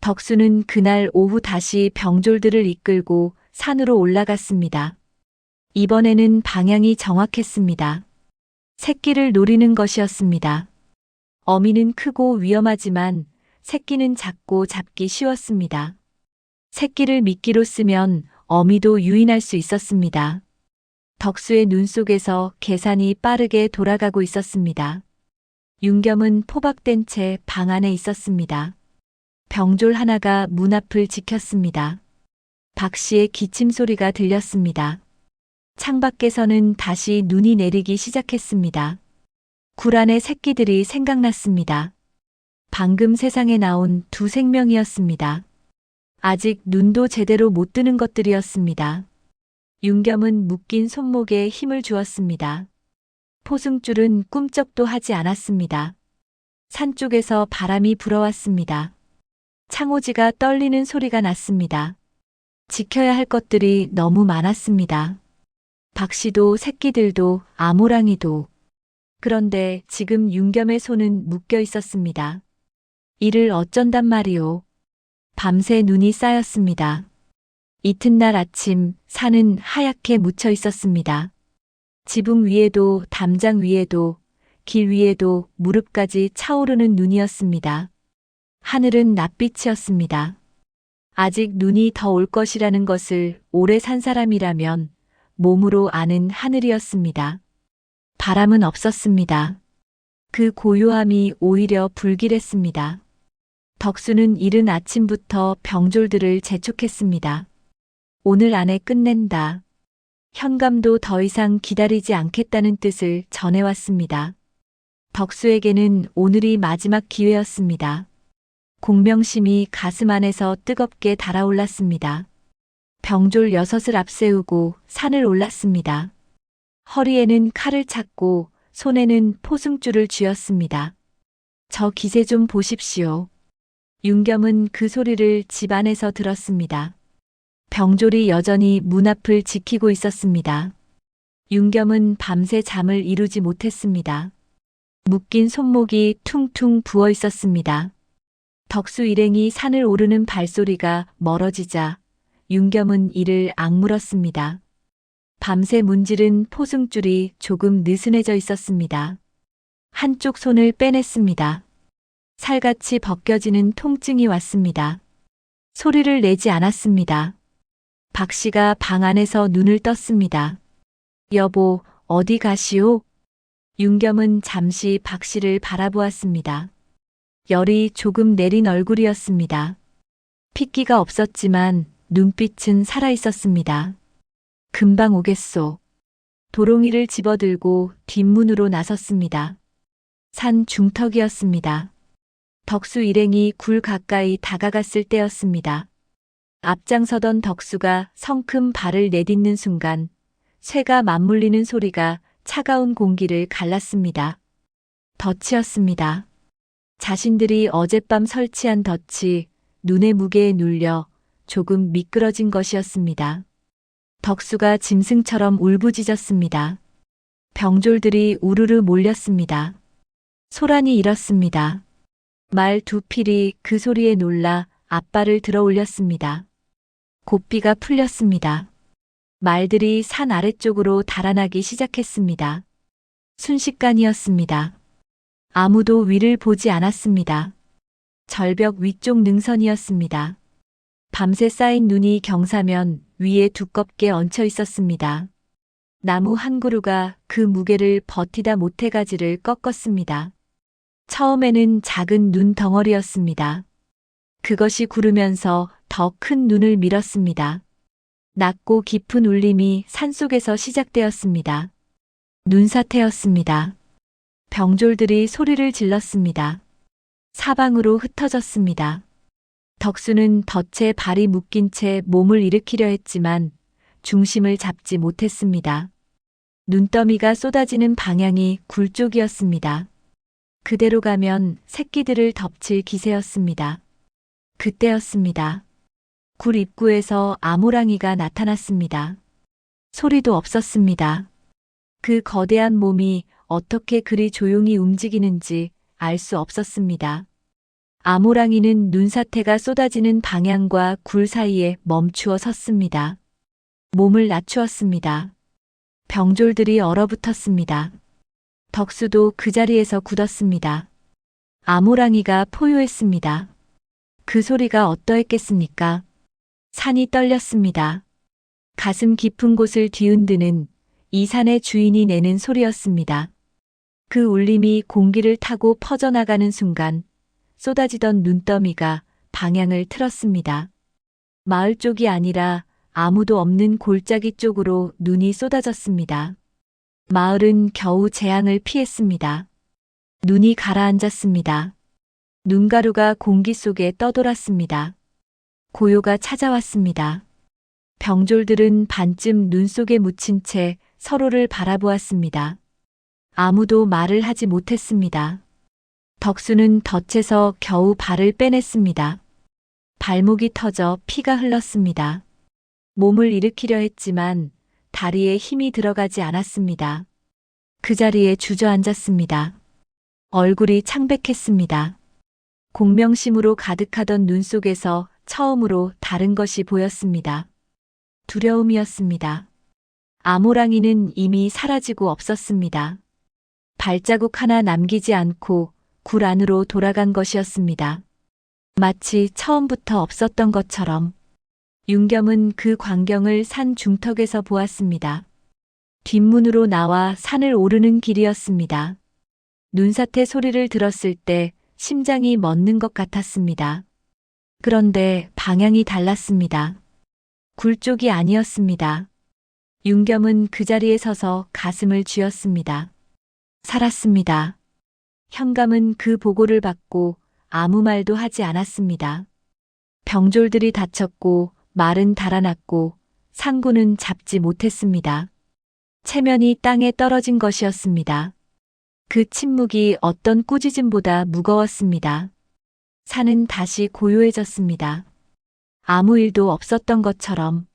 덕수는 그날 오후 다시 병졸들을 이끌고 산으로 올라갔습니다. 이번에는 방향이 정확했습니다. 새끼를 노리는 것이었습니다. 어미는 크고 위험하지만 새끼는 작고 잡기 쉬웠습니다. 새끼를 미끼로 쓰면 어미도 유인할 수 있었습니다. 덕수의 눈 속에서 계산이 빠르게 돌아가고 있었습니다. 윤겸은 포박된 채 방 안에 있었습니다. 병졸 하나가 문 앞을 지켰습니다. 박 씨의 기침 소리가 들렸습니다. 창밖에서는 다시 눈이 내리기 시작했습니다. 굴 안의 새끼들이 생각났습니다. 방금 세상에 나온 두 생명이었습니다. 아직 눈도 제대로 못 뜨는 것들이었습니다. 윤겸은 묶인 손목에 힘을 주었습니다. 포승줄은 꿈쩍도 하지 않았습니다. 산 쪽에서 바람이 불어왔습니다. 창호지가 떨리는 소리가 났습니다. 지켜야 할 것들이 너무 많았습니다. 박씨도 새끼들도 아모랑이도. 그런데 지금 윤겸의 손은 묶여 있었습니다. 이를 어쩐단 말이오. 밤새 눈이 쌓였습니다. 이튿날 아침 산은 하얗게 묻혀 있었습니다. 지붕 위에도 담장 위에도 길 위에도 무릎까지 차오르는 눈이었습니다. 하늘은 낯빛이었습니다. 아직 눈이 더 올 것이라는 것을 오래 산 사람이라면 몸으로 아는 하늘이었습니다. 바람은 없었습니다. 그 고요함이 오히려 불길했습니다. 덕수는 이른 아침부터 병졸들을 재촉했습니다. 오늘 안에 끝낸다. 현감도 더 이상 기다리지 않겠다는 뜻을 전해왔습니다. 덕수에게는 오늘이 마지막 기회였습니다. 공명심이 가슴 안에서 뜨겁게 달아올랐습니다. 병졸 6을 앞세우고 산을 올랐습니다. 허리에는 칼을 찼고 손에는 포승줄을 쥐었습니다. 저 기세 좀 보십시오. 윤겸은 그 소리를 집 안에서 들었습니다. 병졸이 여전히 문 앞을 지키고 있었습니다. 윤겸은 밤새 잠을 이루지 못했습니다. 묶인 손목이 퉁퉁 부어 있었습니다. 덕수 일행이 산을 오르는 발소리가 멀어지자 윤겸은 이를 악물었습니다. 밤새 문지른 포승줄이 조금 느슨해져 있었습니다. 한쪽 손을 빼냈습니다. 살같이 벗겨지는 통증이 왔습니다. 소리를 내지 않았습니다. 박 씨가 방 안에서 눈을 떴습니다. 여보, 어디 가시오? 윤겸은 잠시 박 씨를 바라보았습니다. 열이 조금 내린 얼굴이었습니다. 핏기가 없었지만 눈빛은 살아있었습니다. 금방 오겠소. 도롱이를 집어들고 뒷문으로 나섰습니다. 산 중턱이었습니다. 덕수 일행이 굴 가까이 다가갔을 때였습니다. 앞장서던 덕수가 성큼 발을 내딛는 순간 쇠가 맞물리는 소리가 차가운 공기를 갈랐습니다. 덫이었습니다. 자신들이 어젯밤 설치한 덫이 눈의 무게에 눌려 조금 미끄러진 것이었습니다. 덕수가 짐승처럼 울부짖었습니다. 병졸들이 우르르 몰렸습니다. 소란이 일었습니다. 말 두 필이 그 소리에 놀라 앞발을 들어 올렸습니다. 고삐가 풀렸습니다. 말들이 산 아래쪽으로 달아나기 시작했습니다. 순식간이었습니다. 아무도 위를 보지 않았습니다. 절벽 위쪽 능선이었습니다. 밤새 쌓인 눈이 경사면 위에 두껍게 얹혀 있었습니다. 나무 한 그루가 그 무게를 버티다 못해 가지를 꺾었습니다. 처음에는 작은 눈 덩어리였습니다. 그것이 구르면서 더 큰 눈을 밀었습니다. 낮고 깊은 울림이 산속에서 시작되었습니다. 눈사태였습니다. 병졸들이 소리를 질렀습니다. 사방으로 흩어졌습니다. 덕수는 덫에 발이 묶인 채 몸을 일으키려 했지만 중심을 잡지 못했습니다. 눈더미가 쏟아지는 방향이 굴 쪽이었습니다. 그대로 가면 새끼들을 덮칠 기세였습니다. 그때였습니다. 굴 입구에서 아모랑이가 나타났습니다. 소리도 없었습니다. 그 거대한 몸이 어떻게 그리 조용히 움직이는지 알 수 없었습니다. 아모랑이는 눈사태가 쏟아지는 방향과 굴 사이에 멈추어 섰습니다. 몸을 낮추었습니다. 병졸들이 얼어붙었습니다. 덕수도 그 자리에서 굳었습니다. 아모랑이가 포효했습니다. 그 소리가 어떠했겠습니까? 산이 떨렸습니다. 가슴 깊은 곳을 뒤흔드는 이 산의 주인이 내는 소리였습니다. 그 울림이 공기를 타고 퍼져나가는 순간 쏟아지던 눈더미가 방향을 틀었습니다. 마을 쪽이 아니라 아무도 없는 골짜기 쪽으로 눈이 쏟아졌습니다. 마을은 겨우 재앙을 피했습니다. 눈이 가라앉았습니다. 눈가루가 공기 속에 떠돌았습니다. 고요가 찾아왔습니다. 병졸들은 반쯤 눈 속에 묻힌 채 서로를 바라보았습니다. 아무도 말을 하지 못했습니다. 덕수는 덫에서 겨우 발을 빼냈습니다. 발목이 터져 피가 흘렀습니다. 몸을 일으키려 했지만 다리에 힘이 들어가지 않았습니다. 그 자리에 주저앉았습니다. 얼굴이 창백했습니다. 공명심으로 가득하던 눈 속에서 처음으로 다른 것이 보였습니다. 두려움이었습니다. 아모랑이는 이미 사라지고 없었습니다. 발자국 하나 남기지 않고 굴 안으로 돌아간 것이었습니다. 마치 처음부터 없었던 것처럼. 윤겸은 그 광경을 산 중턱에서 보았습니다. 뒷문으로 나와 산을 오르는 길이었습니다. 눈사태 소리를 들었을 때 심장이 멎는 것 같았습니다. 그런데 방향이 달랐습니다. 굴 쪽이 아니었습니다. 윤겸은 그 자리에 서서 가슴을 쥐었습니다. 살았습니다. 현감은 그 보고를 받고 아무 말도 하지 않았습니다. 병졸들이 다쳤고 말은 달아났고 상구는 잡지 못했습니다. 체면이 땅에 떨어진 것이었습니다. 그 침묵이 어떤 꾸짖음보다 무거웠습니다. 산은 다시 고요해졌습니다. 아무 일도 없었던 것처럼.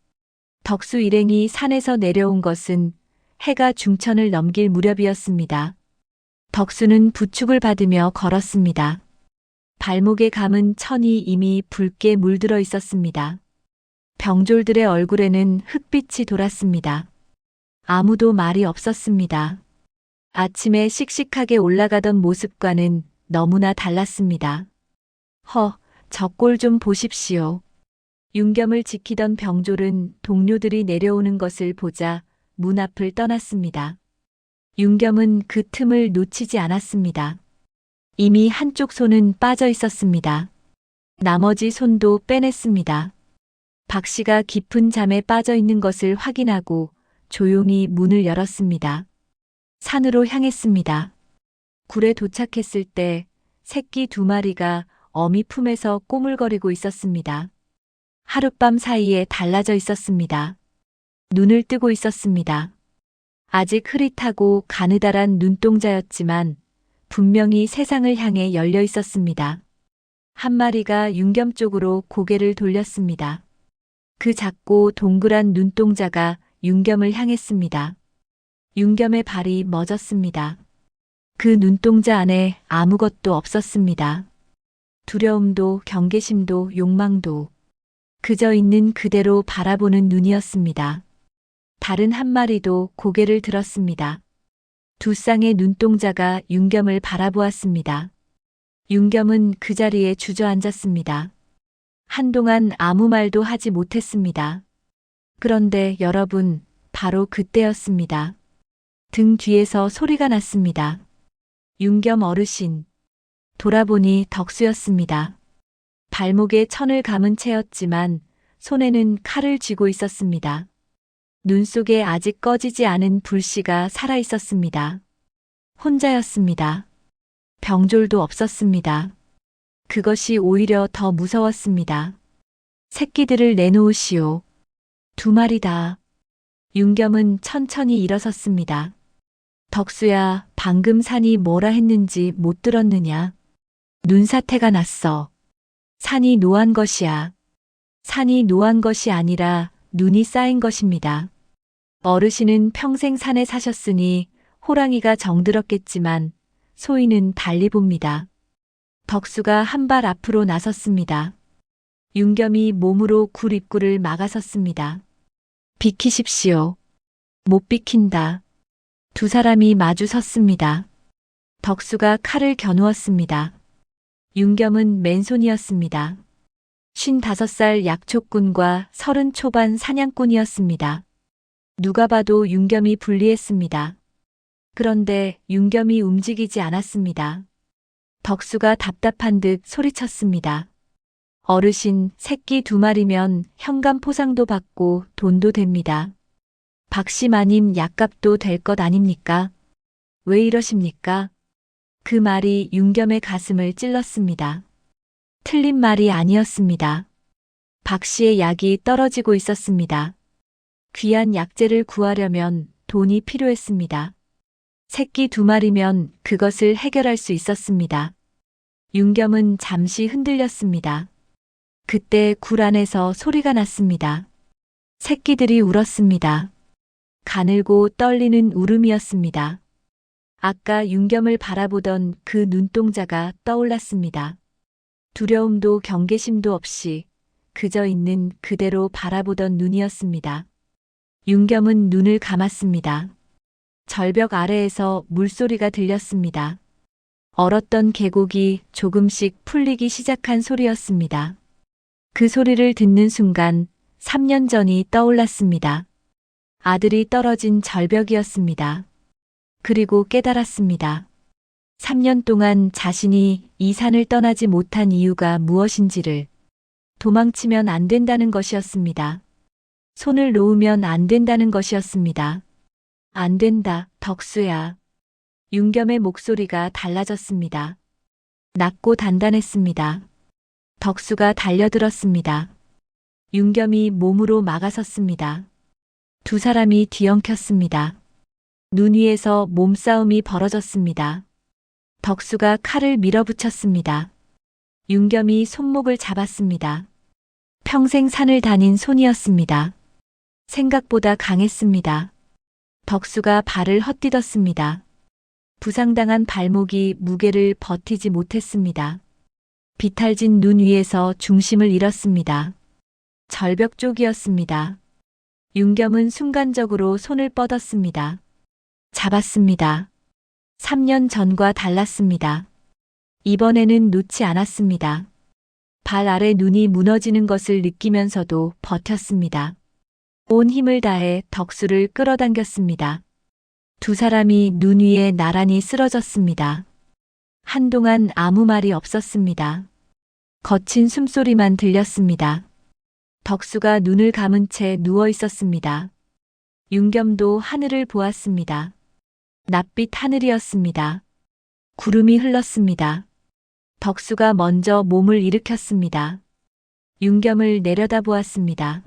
덕수 일행이 산에서 내려온 것은 해가 중천을 넘길 무렵이었습니다. 덕수는 부축을 받으며 걸었습니다. 발목에 감은 천이 이미 붉게 물들어 있었습니다. 병졸들의 얼굴에는 흑빛이 돌았습니다. 아무도 말이 없었습니다. 아침에 씩씩하게 올라가던 모습과는 너무나 달랐습니다. 저 꼴 좀 보십시오. 윤겸을 지키던 병졸은 동료들이 내려오는 것을 보자 문 앞을 떠났습니다. 윤겸은 그 틈을 놓치지 않았습니다. 이미 한쪽 손은 빠져 있었습니다. 나머지 손도 빼냈습니다. 박 씨가 깊은 잠에 빠져 있는 것을 확인하고 조용히 문을 열었습니다. 산으로 향했습니다. 굴에 도착했을 때 새끼 두 마리가 어미 품에서 꼬물거리고 있었습니다. 하룻밤 사이에 달라져 있었습니다. 눈을 뜨고 있었습니다. 아직 흐릿하고 가느다란 눈동자였지만 분명히 세상을 향해 열려 있었습니다. 한 마리가 윤겸 쪽으로 고개를 돌렸습니다. 그 작고 동그란 눈동자가 윤겸을 향했습니다. 윤겸의 발이 멎었습니다. 그 눈동자 안에 아무것도 없었습니다. 두려움도 경계심도 욕망도 그저 있는 그대로 바라보는 눈이었습니다. 다른 한 마리도 고개를 들었습니다. 두 쌍의 눈동자가 윤겸을 바라보았습니다. 윤겸은 그 자리에 주저앉았습니다. 한동안 아무 말도 하지 못했습니다. 그런데 여러분, 바로 그때였습니다. 등 뒤에서 소리가 났습니다. 윤겸 어르신. 돌아보니 덕수였습니다. 발목에 천을 감은 채였지만 손에는 칼을 쥐고 있었습니다. 눈 속에 아직 꺼지지 않은 불씨가 살아 있었습니다. 혼자였습니다. 병졸도 없었습니다. 그것이 오히려 더 무서웠습니다. 새끼들을 내놓으시오. 두 마리다. 윤겸은 천천히 일어섰습니다. 덕수야, 방금 산이 뭐라 했는지 못 들었느냐? 눈사태가 났어. 산이 노한 것이야. 산이 노한 것이 아니라 눈이 쌓인 것입니다. 어르신은 평생 산에 사셨으니 호랑이가 정들었겠지만 소인은 달리 봅니다. 덕수가 한 발 앞으로 나섰습니다. 윤겸이 몸으로 굴 입구를 막아섰습니다. 비키십시오. 못 비킨다. 두 사람이 마주 섰습니다. 덕수가 칼을 겨누었습니다. 윤겸은 맨손이었습니다. 55살 약초꾼과 30 초반 사냥꾼이었습니다. 누가 봐도 윤겸이 불리했습니다. 그런데 윤겸이 움직이지 않았습니다. 덕수가 답답한 듯 소리쳤습니다. 어르신, 새끼 두 마리면 현감 포상도 받고 돈도 됩니다. 박씨 마님 약값도 될 것 아닙니까? 왜 이러십니까? 그 말이 윤겸의 가슴을 찔렀습니다. 틀린 말이 아니었습니다. 박씨의 약이 떨어지고 있었습니다. 귀한 약재를 구하려면 돈이 필요했습니다. 새끼 두 마리면 그것을 해결할 수 있었습니다. 윤겸은 잠시 흔들렸습니다. 그때 굴 안에서 소리가 났습니다. 새끼들이 울었습니다. 가늘고 떨리는 울음이었습니다. 아까 윤겸을 바라보던 그 눈동자가 떠올랐습니다. 두려움도 경계심도 없이 그저 있는 그대로 바라보던 눈이었습니다. 윤겸은 눈을 감았습니다. 절벽 아래에서 물소리가 들렸습니다. 얼었던 계곡이 조금씩 풀리기 시작한 소리였습니다. 그 소리를 듣는 순간 3년 전이 떠올랐습니다. 아들이 떨어진 절벽이었습니다. 그리고 깨달았습니다. 3년 동안 자신이 이 산을 떠나지 못한 이유가 무엇인지를. 도망치면 안 된다는 것이었습니다. 손을 놓으면 안 된다는 것이었습니다. 안 된다, 덕수야. 윤겸의 목소리가 달라졌습니다. 낮고 단단했습니다. 덕수가 달려들었습니다. 윤겸이 몸으로 막아섰습니다. 두 사람이 뒤엉켰습니다. 눈 위에서 몸싸움이 벌어졌습니다. 덕수가 칼을 밀어붙였습니다. 윤겸이 손목을 잡았습니다. 평생 산을 다닌 손이었습니다. 생각보다 강했습니다. 덕수가 발을 헛디뎠습니다. 부상당한 발목이 무게를 버티지 못했습니다. 비탈진 눈 위에서 중심을 잃었습니다. 절벽 쪽이었습니다. 윤겸은 순간적으로 손을 뻗었습니다. 잡았습니다. 3년 전과 달랐습니다. 이번에는 놓지 않았습니다. 발 아래 눈이 무너지는 것을 느끼면서도 버텼습니다. 온 힘을 다해 덕수를 끌어당겼습니다. 두 사람이 눈 위에 나란히 쓰러졌습니다. 한동안 아무 말이 없었습니다. 거친 숨소리만 들렸습니다. 덕수가 눈을 감은 채 누워 있었습니다. 윤겸도 하늘을 보았습니다. 낯빛 하늘이었습니다. 구름이 흘렀습니다. 덕수가 먼저 몸을 일으켰습니다. 윤겸을 내려다보았습니다.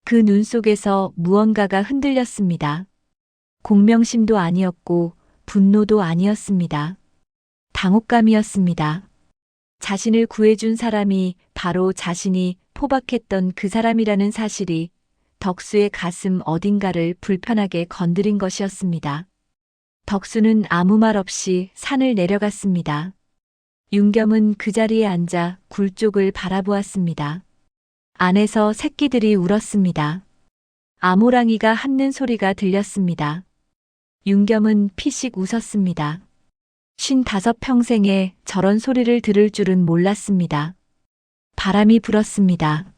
그 눈 속에서 무언가가 흔들렸습니다. 공명심도 아니었고 분노도 아니었습니다. 당혹감이었습니다. 자신을 구해준 사람이 바로 자신이 포박했던 그 사람이라는 사실이 덕수의 가슴 어딘가를 불편하게 건드린 것이었습니다. 덕수는 아무 말 없이 산을 내려갔습니다. 윤겸은 그 자리에 앉아 굴 쪽을 바라보았습니다. 안에서 새끼들이 울었습니다. 아모랑이가 핥는 소리가 들렸습니다. 윤겸은 피식 웃었습니다. 55평생에 저런 소리를 들을 줄은 몰랐습니다. 바람이 불었습니다.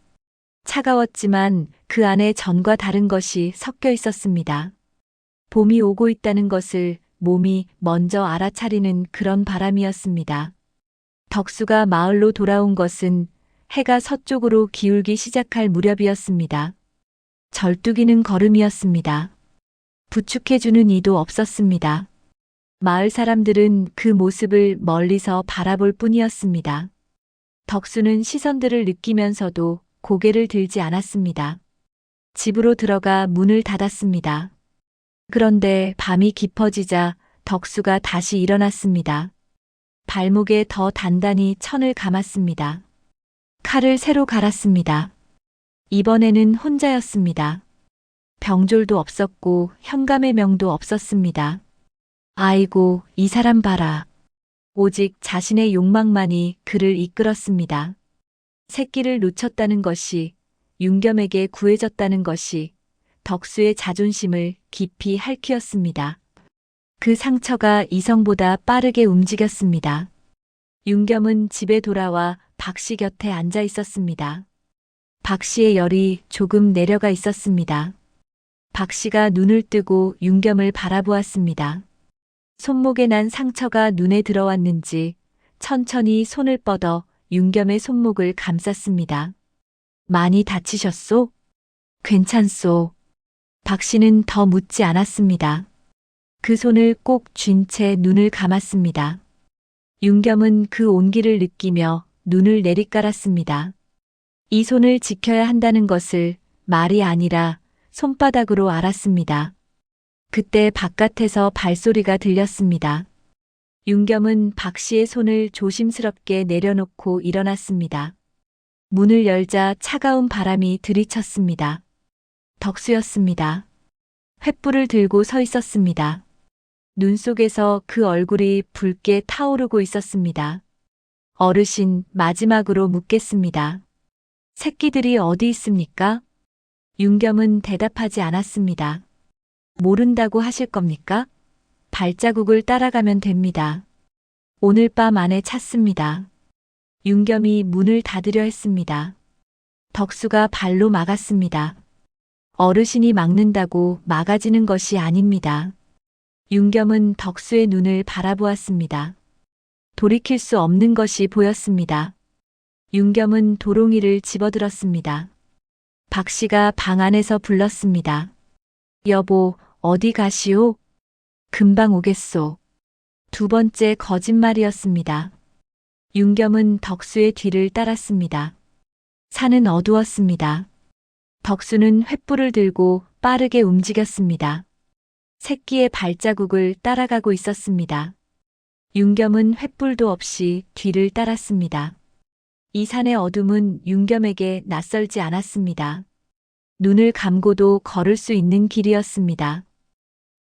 차가웠지만 그 안에 전과 다른 것이 섞여 있었습니다. 봄이 오고 있다는 것을 몸이 먼저 알아차리는 그런 바람이었습니다. 덕수가 마을로 돌아온 것은 해가 서쪽으로 기울기 시작할 무렵이었습니다. 절뚝이는 걸음이었습니다. 부축해주는 이도 없었습니다. 마을 사람들은 그 모습을 멀리서 바라볼 뿐이었습니다. 덕수는 시선들을 느끼면서도 고개를 들지 않았습니다. 집으로 들어가 문을 닫았습니다. 그런데 밤이 깊어지자 덕수가 다시 일어났습니다. 발목에 더 단단히 천을 감았습니다. 칼을 새로 갈았습니다. 이번에는 혼자였습니다. 병졸도 없었고 현감의 명도 없었습니다. 아이고, 이 사람 봐라. 오직 자신의 욕망만이 그를 이끌었습니다. 새끼를 놓쳤다는 것이, 윤겸에게 구해졌다는 것이 덕수의 자존심을 깊이 핥히었습니다. 그 상처가 이성보다 빠르게 움직였습니다. 윤겸은 집에 돌아와 박씨 곁에 앉아 있었습니다. 박씨의 열이 조금 내려가 있었습니다. 박씨가 눈을 뜨고 윤겸을 바라보았습니다. 손목에 난 상처가 눈에 들어왔는지 천천히 손을 뻗어 윤겸의 손목을 감쌌습니다. 많이 다치셨소? 괜찮소. 박씨는 더 묻지 않았습니다. 그 손을 꼭 쥔 채 눈을 감았습니다. 윤겸은 그 온기를 느끼며 눈을 내리깔았습니다. 이 손을 지켜야 한다는 것을 말이 아니라 손바닥으로 알았습니다. 그때 바깥에서 발소리가 들렸습니다. 윤겸은 박씨의 손을 조심스럽게 내려놓고 일어났습니다. 문을 열자 차가운 바람이 들이쳤습니다. 덕수였습니다. 횃불을 들고 서 있었습니다. 눈 속에서 그 얼굴이 붉게 타오르고 있었습니다. 어르신, 마지막으로 묻겠습니다. 새끼들이 어디 있습니까? 윤겸은 대답하지 않았습니다. 모른다고 하실 겁니까? 발자국을 따라가면 됩니다. 오늘 밤 안에 찾습니다. 윤겸이 문을 닫으려 했습니다. 덕수가 발로 막았습니다. 어르신이 막는다고 막아지는 것이 아닙니다. 윤겸은 덕수의 눈을 바라보았습니다. 돌이킬 수 없는 것이 보였습니다. 윤겸은 도롱이를 집어들었습니다. 박씨가 방 안에서 불렀습니다. 여보, 어디 가시오? 금방 오겠소. 두 번째 거짓말이었습니다. 윤겸은 덕수의 뒤를 따랐습니다. 산은 어두웠습니다. 덕수는 횃불을 들고 빠르게 움직였습니다. 새끼의 발자국을 따라가고 있었습니다. 윤겸은 횃불도 없이 뒤를 따랐습니다. 이 산의 어둠은 윤겸에게 낯설지 않았습니다. 눈을 감고도 걸을 수 있는 길이었습니다.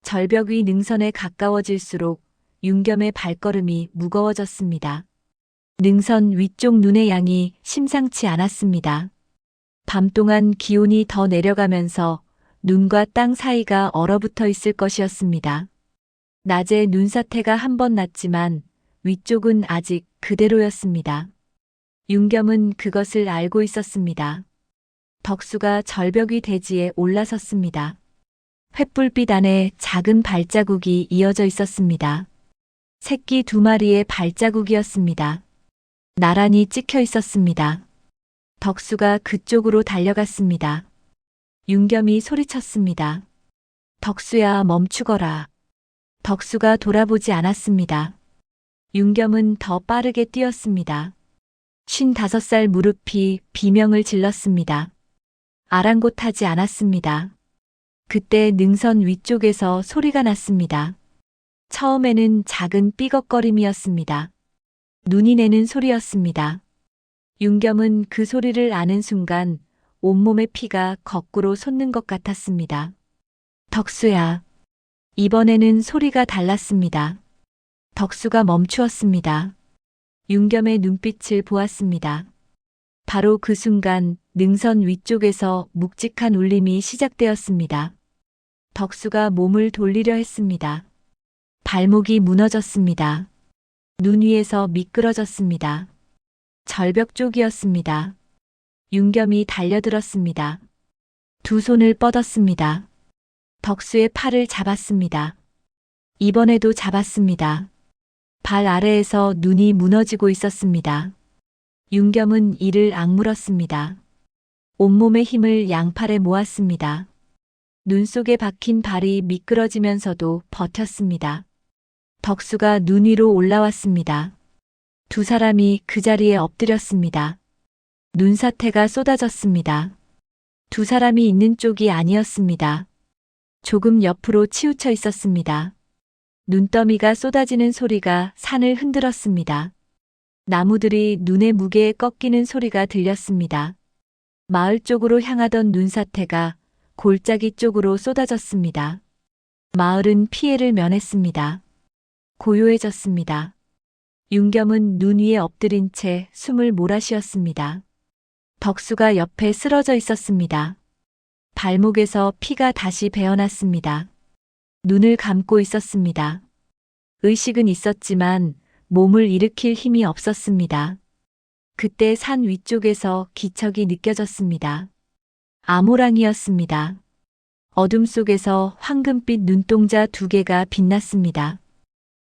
절벽 위 능선에 가까워질수록 윤겸의 발걸음이 무거워졌습니다. 능선 위쪽 눈의 양이 심상치 않았습니다. 밤 동안 기온이 더 내려가면서 눈과 땅 사이가 얼어붙어 있을 것이었습니다. 낮에 눈사태가 한 번 났지만 위쪽은 아직 그대로였습니다. 윤겸은 그것을 알고 있었습니다. 덕수가 절벽 위 대지에 올라섰습니다. 횃불빛 안에 작은 발자국이 이어져 있었습니다. 새끼 두 마리의 발자국이었습니다. 나란히 찍혀 있었습니다. 덕수가 그쪽으로 달려갔습니다. 윤겸이 소리쳤습니다. 덕수야, 멈추거라. 덕수가 돌아보지 않았습니다. 윤겸은 더 빠르게 뛰었습니다. 55살 무릎이 비명을 질렀습니다. 아랑곳하지 않았습니다. 그때 능선 위쪽에서 소리가 났습니다. 처음에는 작은 삐걱거림이었습니다. 눈이 내는 소리였습니다. 윤겸은 그 소리를 아는 순간 온몸의 피가 거꾸로 솟는 것 같았습니다. 덕수야. 이번에는 소리가 달랐습니다. 덕수가 멈추었습니다. 윤겸의 눈빛을 보았습니다. 바로 그 순간 능선 위쪽에서 묵직한 울림이 시작되었습니다. 덕수가 몸을 돌리려 했습니다. 발목이 무너졌습니다. 눈 위에서 미끄러졌습니다. 절벽 쪽이었습니다. 윤겸이 달려들었습니다. 두 손을 뻗었습니다. 덕수의 팔을 잡았습니다. 이번에도 잡았습니다. 발 아래에서 눈이 무너지고 있었습니다. 윤겸은 이를 악물었습니다. 온몸의 힘을 양팔에 모았습니다. 눈 속에 박힌 발이 미끄러지면서도 버텼습니다. 덕수가 눈 위로 올라왔습니다. 두 사람이 그 자리에 엎드렸습니다. 눈사태가 쏟아졌습니다. 두 사람이 있는 쪽이 아니었습니다. 조금 옆으로 치우쳐 있었습니다. 눈더미가 쏟아지는 소리가 산을 흔들었습니다. 나무들이 눈의 무게에 꺾이는 소리가 들렸습니다. 마을 쪽으로 향하던 눈사태가 골짜기 쪽으로 쏟아졌습니다. 마을은 피해를 면했습니다. 고요해졌습니다. 윤겸은 눈 위에 엎드린 채 숨을 몰아쉬었습니다. 덕수가 옆에 쓰러져 있었습니다. 발목에서 피가 다시 배어났습니다. 눈을 감고 있었습니다. 의식은 있었지만 몸을 일으킬 힘이 없었습니다. 그때 산 위쪽에서 기척이 느껴졌습니다. 암호랑이였습니다. 어둠 속에서 황금빛 눈동자 두 개가 빛났습니다.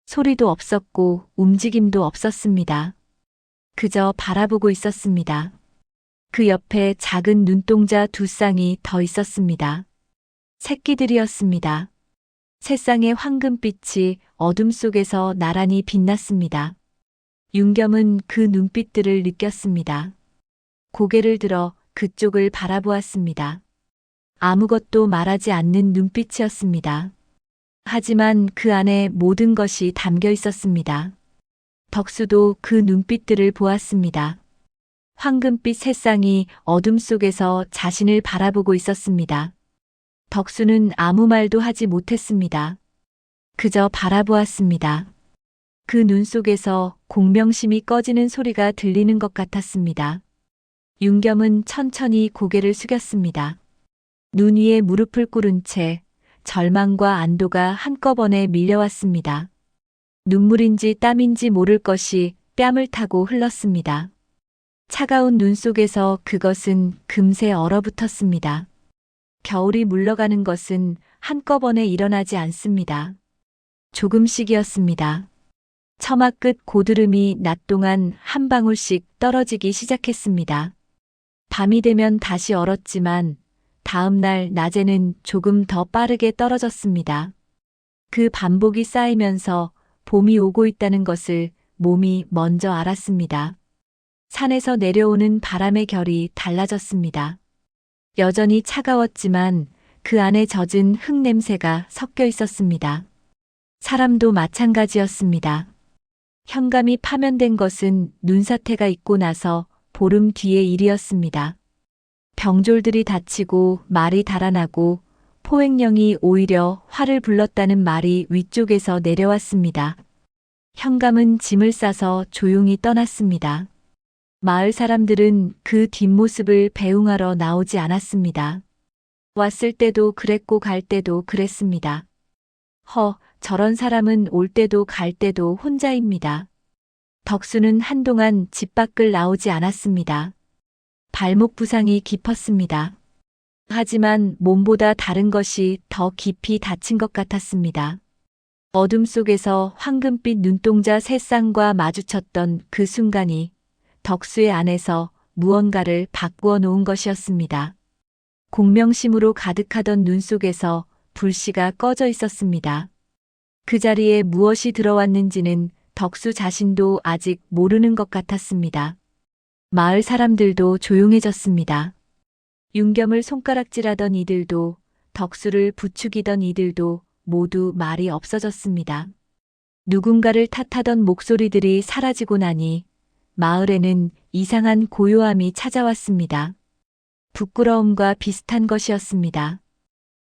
소리도 없었고 움직임도 없었습니다. 그저 바라보고 있었습니다. 그 옆에 작은 눈동자 두 쌍이 더 있었습니다. 새끼들이었습니다. 새 쌍의 황금빛이 어둠 속에서 나란히 빛났습니다. 윤겸은 그 눈빛들을 느꼈습니다. 고개를 들어 그쪽을 바라보았습니다. 아무것도 말하지 않는 눈빛이었습니다. 하지만 그 안에 모든 것이 담겨 있었습니다. 덕수도 그 눈빛들을 보았습니다. 황금빛 새쌍이 어둠 속에서 자신을 바라보고 있었습니다. 덕수는 아무 말도 하지 못했습니다. 그저 바라보았습니다. 그 눈 속에서 공명심이 꺼지는 소리가 들리는 것 같았습니다. 윤겸은 천천히 고개를 숙였습니다. 눈 위에 무릎을 꿇은 채 절망과 안도가 한꺼번에 밀려왔습니다. 눈물인지 땀인지 모를 것이 뺨을 타고 흘렀습니다. 차가운 눈 속에서 그것은 금세 얼어붙었습니다. 겨울이 물러가는 것은 한꺼번에 일어나지 않습니다. 조금씩이었습니다. 처마 끝 고드름이 낮 동안 한 방울씩 떨어지기 시작했습니다. 밤이 되면 다시 얼었지만 다음 날 낮에는 조금 더 빠르게 떨어졌습니다. 그 반복이 쌓이면서 봄이 오고 있다는 것을 몸이 먼저 알았습니다. 산에서 내려오는 바람의 결이 달라졌습니다. 여전히 차가웠지만 그 안에 젖은 흙 냄새가 섞여 있었습니다. 사람도 마찬가지였습니다. 현감이 파면된 것은 눈사태가 있고 나서 보름 뒤의 일이었습니다. 병졸들이 다치고 말이 달아나고 포획령이 오히려 화를 불렀다는 말이 위쪽에서 내려왔습니다. 현감은 짐을 싸서 조용히 떠났습니다. 마을 사람들은 그 뒷모습을 배웅하러 나오지 않았습니다. 왔을 때도 그랬고 갈 때도 그랬습니다. 저런 사람은 올 때도 갈 때도 혼자입니다. 덕수는 한동안 집 밖을 나오지 않았습니다. 발목 부상이 깊었습니다. 하지만 몸보다 다른 것이 더 깊이 다친 것 같았습니다. 어둠 속에서 황금빛 눈동자 새 쌍과 마주쳤던 그 순간이 덕수의 안에서 무언가를 바꾸어 놓은 것이었습니다. 공명심으로 가득하던 눈 속에서 불씨가 꺼져 있었습니다. 그 자리에 무엇이 들어왔는지는 덕수 자신도 아직 모르는 것 같았습니다. 마을 사람들도 조용해졌습니다. 윤겸을 손가락질하던 이들도, 덕수를 부추기던 이들도 모두 말이 없어졌습니다. 누군가를 탓하던 목소리들이 사라지고 나니 마을에는 이상한 고요함이 찾아왔습니다. 부끄러움과 비슷한 것이었습니다.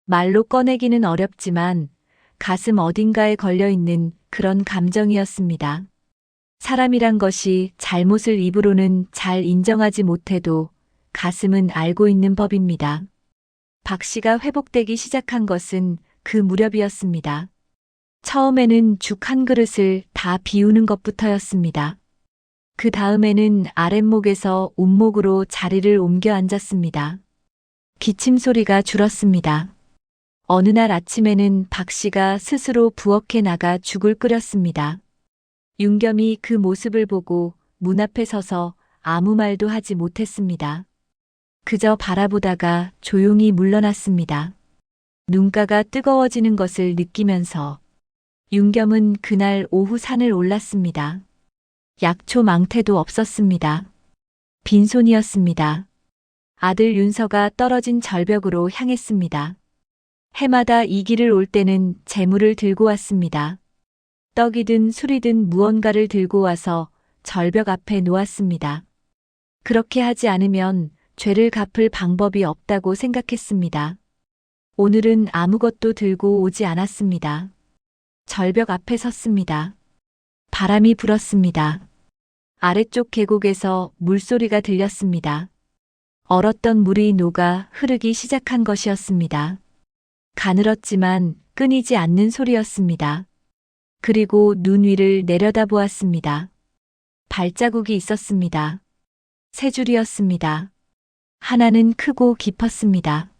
말로 꺼내기는 어렵지만 가슴 어딘가에 걸려있는 그런 감정이었습니다. 사람이란 것이 잘못을 입으로는 잘 인정하지 못해도 가슴은 알고 있는 법입니다. 박 씨가 회복되기 시작한 것은 그 무렵이었습니다. 처음에는 죽 한 그릇을 다 비우는 것부터였습니다. 그 다음에는 아랫목에서 운목으로 자리를 옮겨 앉았습니다. 기침 소리가 줄었습니다. 어느 날 아침에는 박 씨가 스스로 부엌에 나가 죽을 끓였습니다. 윤겸이 그 모습을 보고 문 앞에 서서 아무 말도 하지 못했습니다. 그저 바라보다가 조용히 물러났습니다. 눈가가 뜨거워지는 것을 느끼면서 윤겸은 그날 오후 산을 올랐습니다. 약초 망태도 없었습니다. 빈손이었습니다. 아들 윤서가 떨어진 절벽으로 향했습니다. 해마다 이 길을 올 때는 재물을 들고 왔습니다. 떡이든 술이든 무언가를 들고 와서 절벽 앞에 놓았습니다. 그렇게 하지 않으면 죄를 갚을 방법이 없다고 생각했습니다. 오늘은 아무것도 들고 오지 않았습니다. 절벽 앞에 섰습니다. 바람이 불었습니다. 아래쪽 계곡에서 물소리가 들렸습니다. 얼었던 물이 녹아 흐르기 시작한 것이었습니다. 가늘었지만 끊이지 않는 소리였습니다. 그리고 눈 위를 내려다보았습니다. 발자국이 있었습니다. 세 줄이었습니다. 하나는 크고 깊었습니다.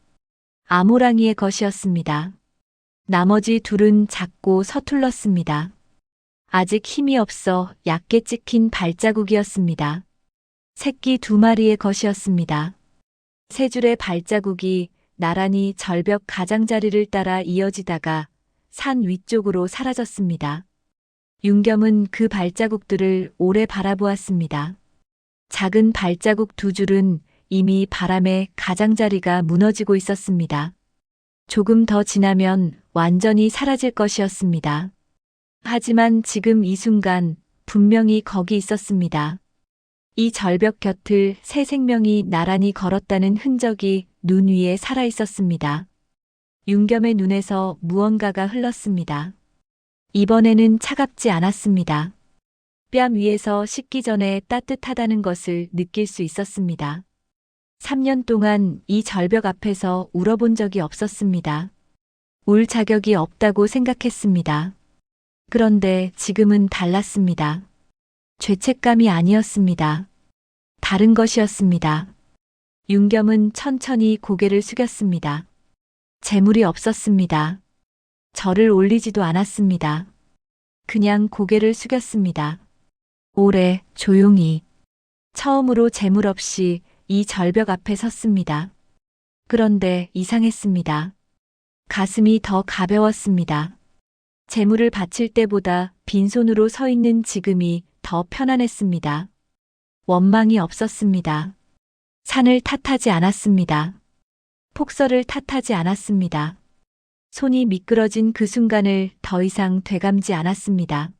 아모랑이의 것이었습니다. 나머지 둘은 작고 서툴렀습니다. 아직 힘이 없어 얕게 찍힌 발자국이었습니다. 새끼 2마리의 것이었습니다. 세 줄의 발자국이 나란히 절벽 가장자리를 따라 이어지다가 산 위쪽으로 사라졌습니다. 윤겸은 그 발자국들을 오래 바라보았습니다. 작은 발자국 2줄은 이미 바람에 가장자리가 무너지고 있었습니다. 조금 더 지나면 완전히 사라질 것이었습니다. 하지만 지금 이 순간 분명히 거기 있었습니다. 이 절벽 곁을 새 생명이 나란히 걸었다는 흔적이 눈 위에 살아 있었습니다. 윤겸의 눈에서 무언가가 흘렀습니다. 이번에는 차갑지 않았습니다. 뺨 위에서 식기 전에 따뜻하다는 것을 느낄 수 있었습니다. 3년 동안 이 절벽 앞에서 울어본 적이 없었습니다. 울 자격이 없다고 생각했습니다. 그런데 지금은 달랐습니다. 죄책감이 아니었습니다. 다른 것이었습니다. 윤겸은 천천히 고개를 숙였습니다. 재물이 없었습니다. 절을 올리지도 않았습니다. 그냥 고개를 숙였습니다. 오래 조용히 처음으로 재물 없이 이 절벽 앞에 섰습니다. 그런데 이상했습니다. 가슴이 더 가벼웠습니다. 재물을 바칠 때보다 빈손으로 서 있는 지금이 더 편안했습니다. 원망이 없었습니다. 산을 탓하지 않았습니다. 폭설을 탓하지 않았습니다. 손이 미끄러진 그 순간을 더 이상 되감지 않았습니다.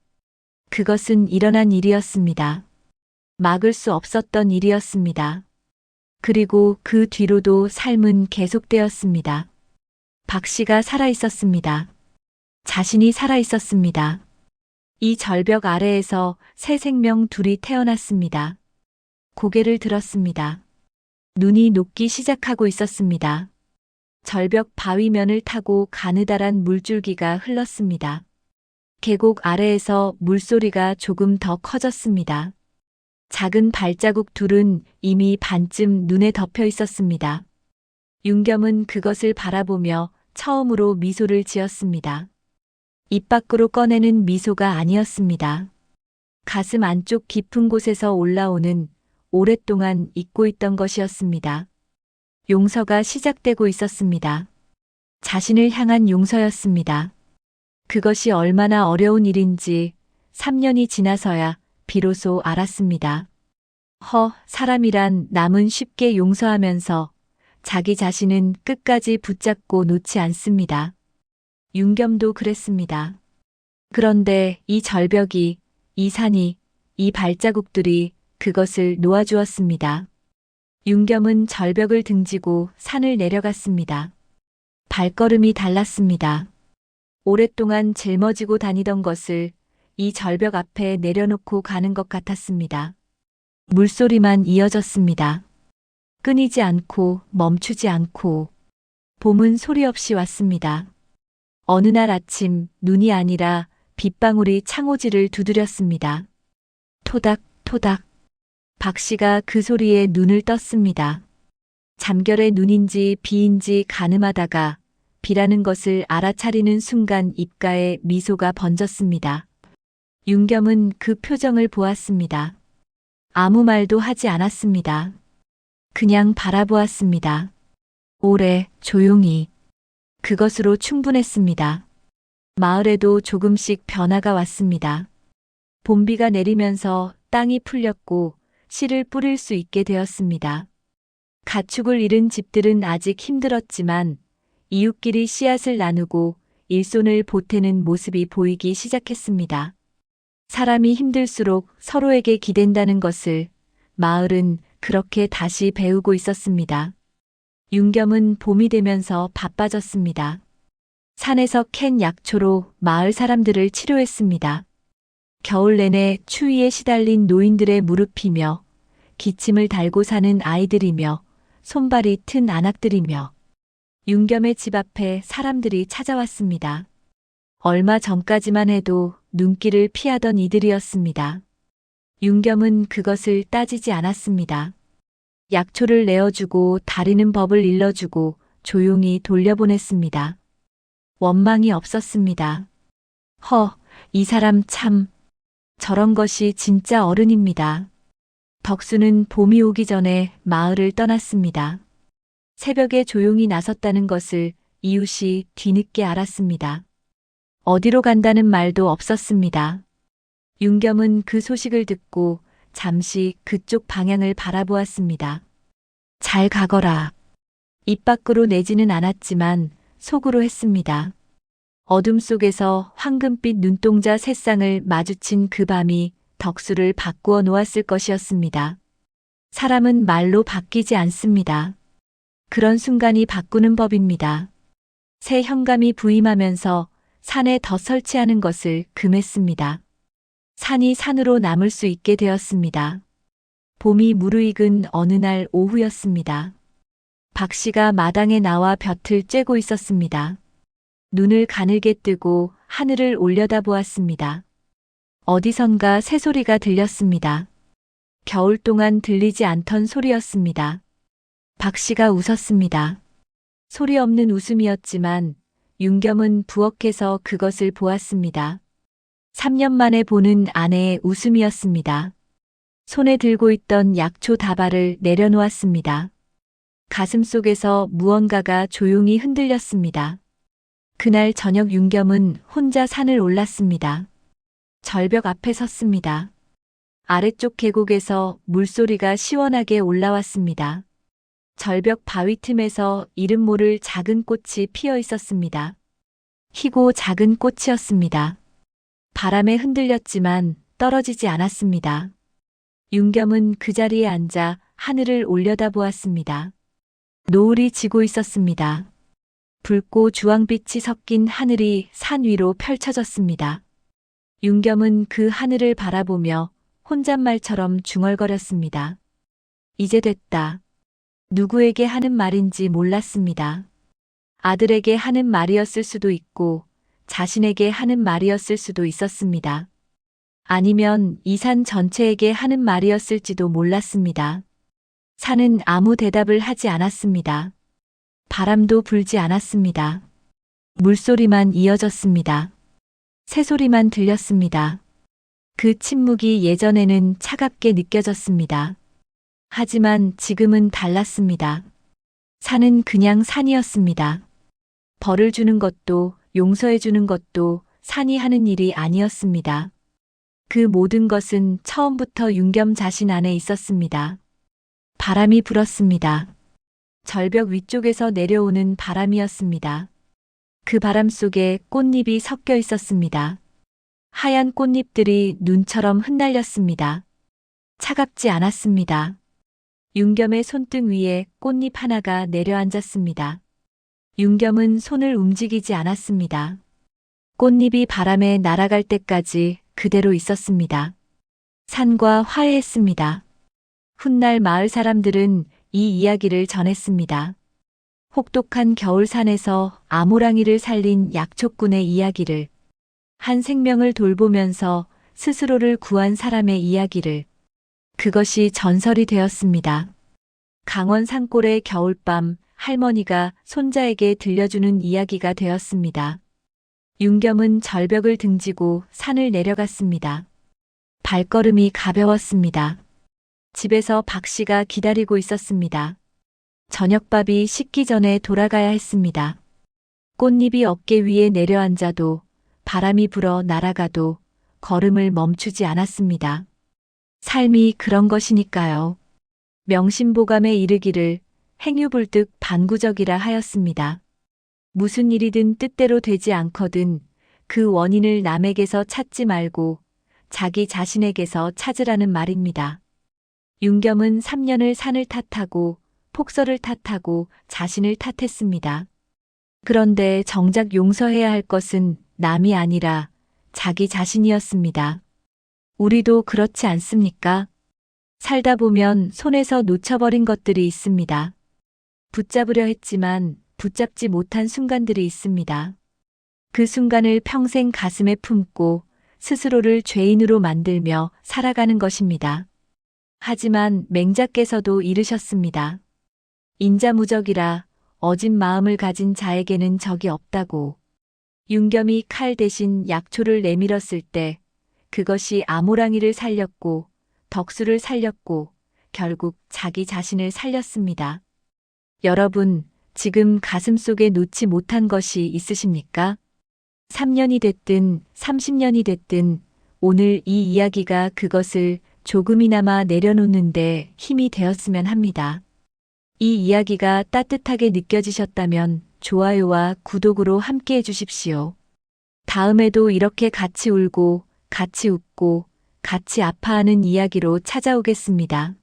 그것은 일어난 일이었습니다. 막을 수 없었던 일이었습니다. 그리고 그 뒤로도 삶은 계속되었습니다. 박 씨가 살아 있었습니다. 자신이 살아 있었습니다. 이 절벽 아래에서 새 생명 둘이 태어났습니다. 고개를 들었습니다. 눈이 녹기 시작하고 있었습니다. 절벽 바위면을 타고 가느다란 물줄기가 흘렀습니다. 계곡 아래에서 물소리가 조금 더 커졌습니다. 작은 발자국 둘은 이미 반쯤 눈에 덮여 있었습니다. 윤겸은 그것을 바라보며 처음으로 미소를 지었습니다. 입 밖으로 꺼내는 미소가 아니었습니다. 가슴 안쪽 깊은 곳에서 올라오는 오랫동안 잊고 있던 것이었습니다. 용서가 시작되고 있었습니다. 자신을 향한 용서였습니다. 그것이 얼마나 어려운 일인지 3년이 지나서야 비로소 알았습니다. 사람이란 남은 쉽게 용서하면서 자기 자신은 끝까지 붙잡고 놓지 않습니다. 윤겸도 그랬습니다. 그런데 이 절벽이, 이 산이, 이 발자국들이 그것을 놓아주었습니다. 윤겸은 절벽을 등지고 산을 내려갔습니다. 발걸음이 달랐습니다. 오랫동안 짊어지고 다니던 것을 이 절벽 앞에 내려놓고 가는 것 같았습니다. 물소리만 이어졌습니다. 끊이지 않고 멈추지 않고. 봄은 소리 없이 왔습니다. 어느 날 아침 눈이 아니라 빗방울이 창호지를 두드렸습니다. 토닥 토닥. 박 씨가 그 소리에 눈을 떴습니다. 잠결의 눈인지 비인지 가늠하다가 비라는 것을 알아차리는 순간 입가에 미소가 번졌습니다. 윤겸은 그 표정을 보았습니다. 아무 말도 하지 않았습니다. 그냥 바라보았습니다. 오래, 조용히. 그것으로 충분했습니다. 마을에도 조금씩 변화가 왔습니다. 봄비가 내리면서 땅이 풀렸고 씨를 뿌릴 수 있게 되었습니다. 가축을 잃은 집들은 아직 힘들었지만 이웃끼리 씨앗을 나누고 일손을 보태는 모습이 보이기 시작했습니다. 사람이 힘들수록 서로에게 기댄다는 것을 마을은 그렇게 다시 배우고 있었습니다. 윤겸은 봄이 되면서 바빠졌습니다. 산에서 캔 약초로 마을 사람들을 치료했습니다. 겨울 내내 추위에 시달린 노인들의 무릎이며 기침을 달고 사는 아이들이며 손발이 튼 안악들이며 윤겸의 집 앞에 사람들이 찾아왔습니다. 얼마 전까지만 해도 눈길을 피하던 이들이었습니다. 윤겸은 그것을 따지지 않았습니다. 약초를 내어주고 다리는 법을 일러주고 조용히 돌려보냈습니다. 원망이 없었습니다. 이 사람 참. 저런 것이 진짜 어른입니다. 덕수는 봄이 오기 전에 마을을 떠났습니다. 새벽에 조용히 나섰다는 것을 이웃이 뒤늦게 알았습니다. 어디로 간다는 말도 없었습니다. 윤겸은 그 소식을 듣고 잠시 그쪽 방향을 바라보았습니다. 잘 가거라. 입 밖으로 내지는 않았지만 속으로 했습니다. 어둠 속에서 황금빛 눈동자 세 쌍을 마주친 그 밤이 덕수를 바꾸어 놓았을 것이었습니다. 사람은 말로 바뀌지 않습니다. 그런 순간이 바꾸는 법입니다. 새 현감이 부임하면서 산에 더 설치하는 것을 금했습니다. 산이 산으로 남을 수 있게 되었습니다. 봄이 무르익은 어느 날 오후였습니다. 박 씨가 마당에 나와 볕을 쬐고 있었습니다. 눈을 가늘게 뜨고 하늘을 올려다보았습니다. 어디선가 새소리가 들렸습니다. 겨울 동안 들리지 않던 소리였습니다. 박 씨가 웃었습니다. 소리 없는 웃음이었지만 윤겸은 부엌에서 그것을 보았습니다. 3년 만에 보는 아내의 웃음이었습니다. 손에 들고 있던 약초 다발을 내려놓았습니다. 가슴 속에서 무언가가 조용히 흔들렸습니다. 그날 저녁 윤겸은 혼자 산을 올랐습니다. 절벽 앞에 섰습니다. 아래쪽 계곡에서 물소리가 시원하게 올라왔습니다. 절벽 바위 틈에서 이름 모를 작은 꽃이 피어 있었습니다. 희고 작은 꽃이었습니다. 바람에 흔들렸지만 떨어지지 않았습니다. 윤겸은 그 자리에 앉아 하늘을 올려다보았습니다. 노을이 지고 있었습니다. 붉고 주황빛이 섞인 하늘이 산 위로 펼쳐졌습니다. 윤겸은 그 하늘을 바라보며 혼잣말처럼 중얼거렸습니다. 이제 됐다. 누구에게 하는 말인지 몰랐습니다. 아들에게 하는 말이었을 수도 있고 자신에게 하는 말이었을 수도 있었습니다. 아니면 이 산 전체에게 하는 말이었을지도 몰랐습니다. 산은 아무 대답을 하지 않았습니다. 바람도 불지 않았습니다. 물소리만 이어졌습니다. 새소리만 들렸습니다. 그 침묵이 예전에는 차갑게 느껴졌습니다. 하지만 지금은 달랐습니다. 산은 그냥 산이었습니다. 벌을 주는 것도 용서해 주는 것도 산이 하는 일이 아니었습니다. 그 모든 것은 처음부터 윤겸 자신 안에 있었습니다. 바람이 불었습니다. 절벽 위쪽에서 내려오는 바람이었습니다. 그 바람 속에 꽃잎이 섞여 있었습니다. 하얀 꽃잎들이 눈처럼 흩날렸습니다. 차갑지 않았습니다. 윤겸의 손등 위에 꽃잎 하나가 내려앉았습니다. 윤겸은 손을 움직이지 않았습니다. 꽃잎이 바람에 날아갈 때까지 그대로 있었습니다. 산과 화해했습니다. 훗날 마을 사람들은 이 이야기를 전했습니다. 혹독한 겨울산에서 아모랑이를 살린 약초꾼의 이야기를, 한 생명을 돌보면서 스스로를 구한 사람의 이야기를. 그것이 전설이 되었습니다. 강원 산골의 겨울밤, 할머니가 손자에게 들려주는 이야기가 되었습니다. 윤겸은 절벽을 등지고 산을 내려갔습니다. 발걸음이 가벼웠습니다. 집에서 박 씨가 기다리고 있었습니다. 저녁밥이 식기 전에 돌아가야 했습니다. 꽃잎이 어깨 위에 내려앉아도 바람이 불어 날아가도 걸음을 멈추지 않았습니다. 삶이 그런 것이니까요. 명심보감에 이르기를 행유불득 반구적이라 하였습니다. 무슨 일이든 뜻대로 되지 않거든 그 원인을 남에게서 찾지 말고 자기 자신에게서 찾으라는 말입니다. 윤겸은 3년을 산을 탓하고 폭설을 탓하고 자신을 탓했습니다. 그런데 정작 용서해야 할 것은 남이 아니라 자기 자신이었습니다. 우리도 그렇지 않습니까? 살다 보면 손에서 놓쳐버린 것들이 있습니다. 붙잡으려 했지만 붙잡지 못한 순간들이 있습니다. 그 순간을 평생 가슴에 품고 스스로를 죄인으로 만들며 살아가는 것입니다. 하지만 맹자께서도 이르셨습니다. 인자무적이라 어진 마음을 가진 자에게는 적이 없다고. 윤겸이 칼 대신 약초를 내밀었을 때 그것이 아모랑이를 살렸고 덕수를 살렸고 결국 자기 자신을 살렸습니다. 여러분, 지금 가슴속에 놓지 못한 것이 있으십니까? 3년이 됐든 30년이 됐든 오늘 이 이야기가 그것을 조금이나마 내려놓는데 힘이 되었으면 합니다. 이 이야기가 따뜻하게 느껴지셨다면 좋아요와 구독으로 함께 해주십시오. 다음에도 이렇게 같이 울고 같이 웃고 같이 아파하는 이야기로 찾아오겠습니다.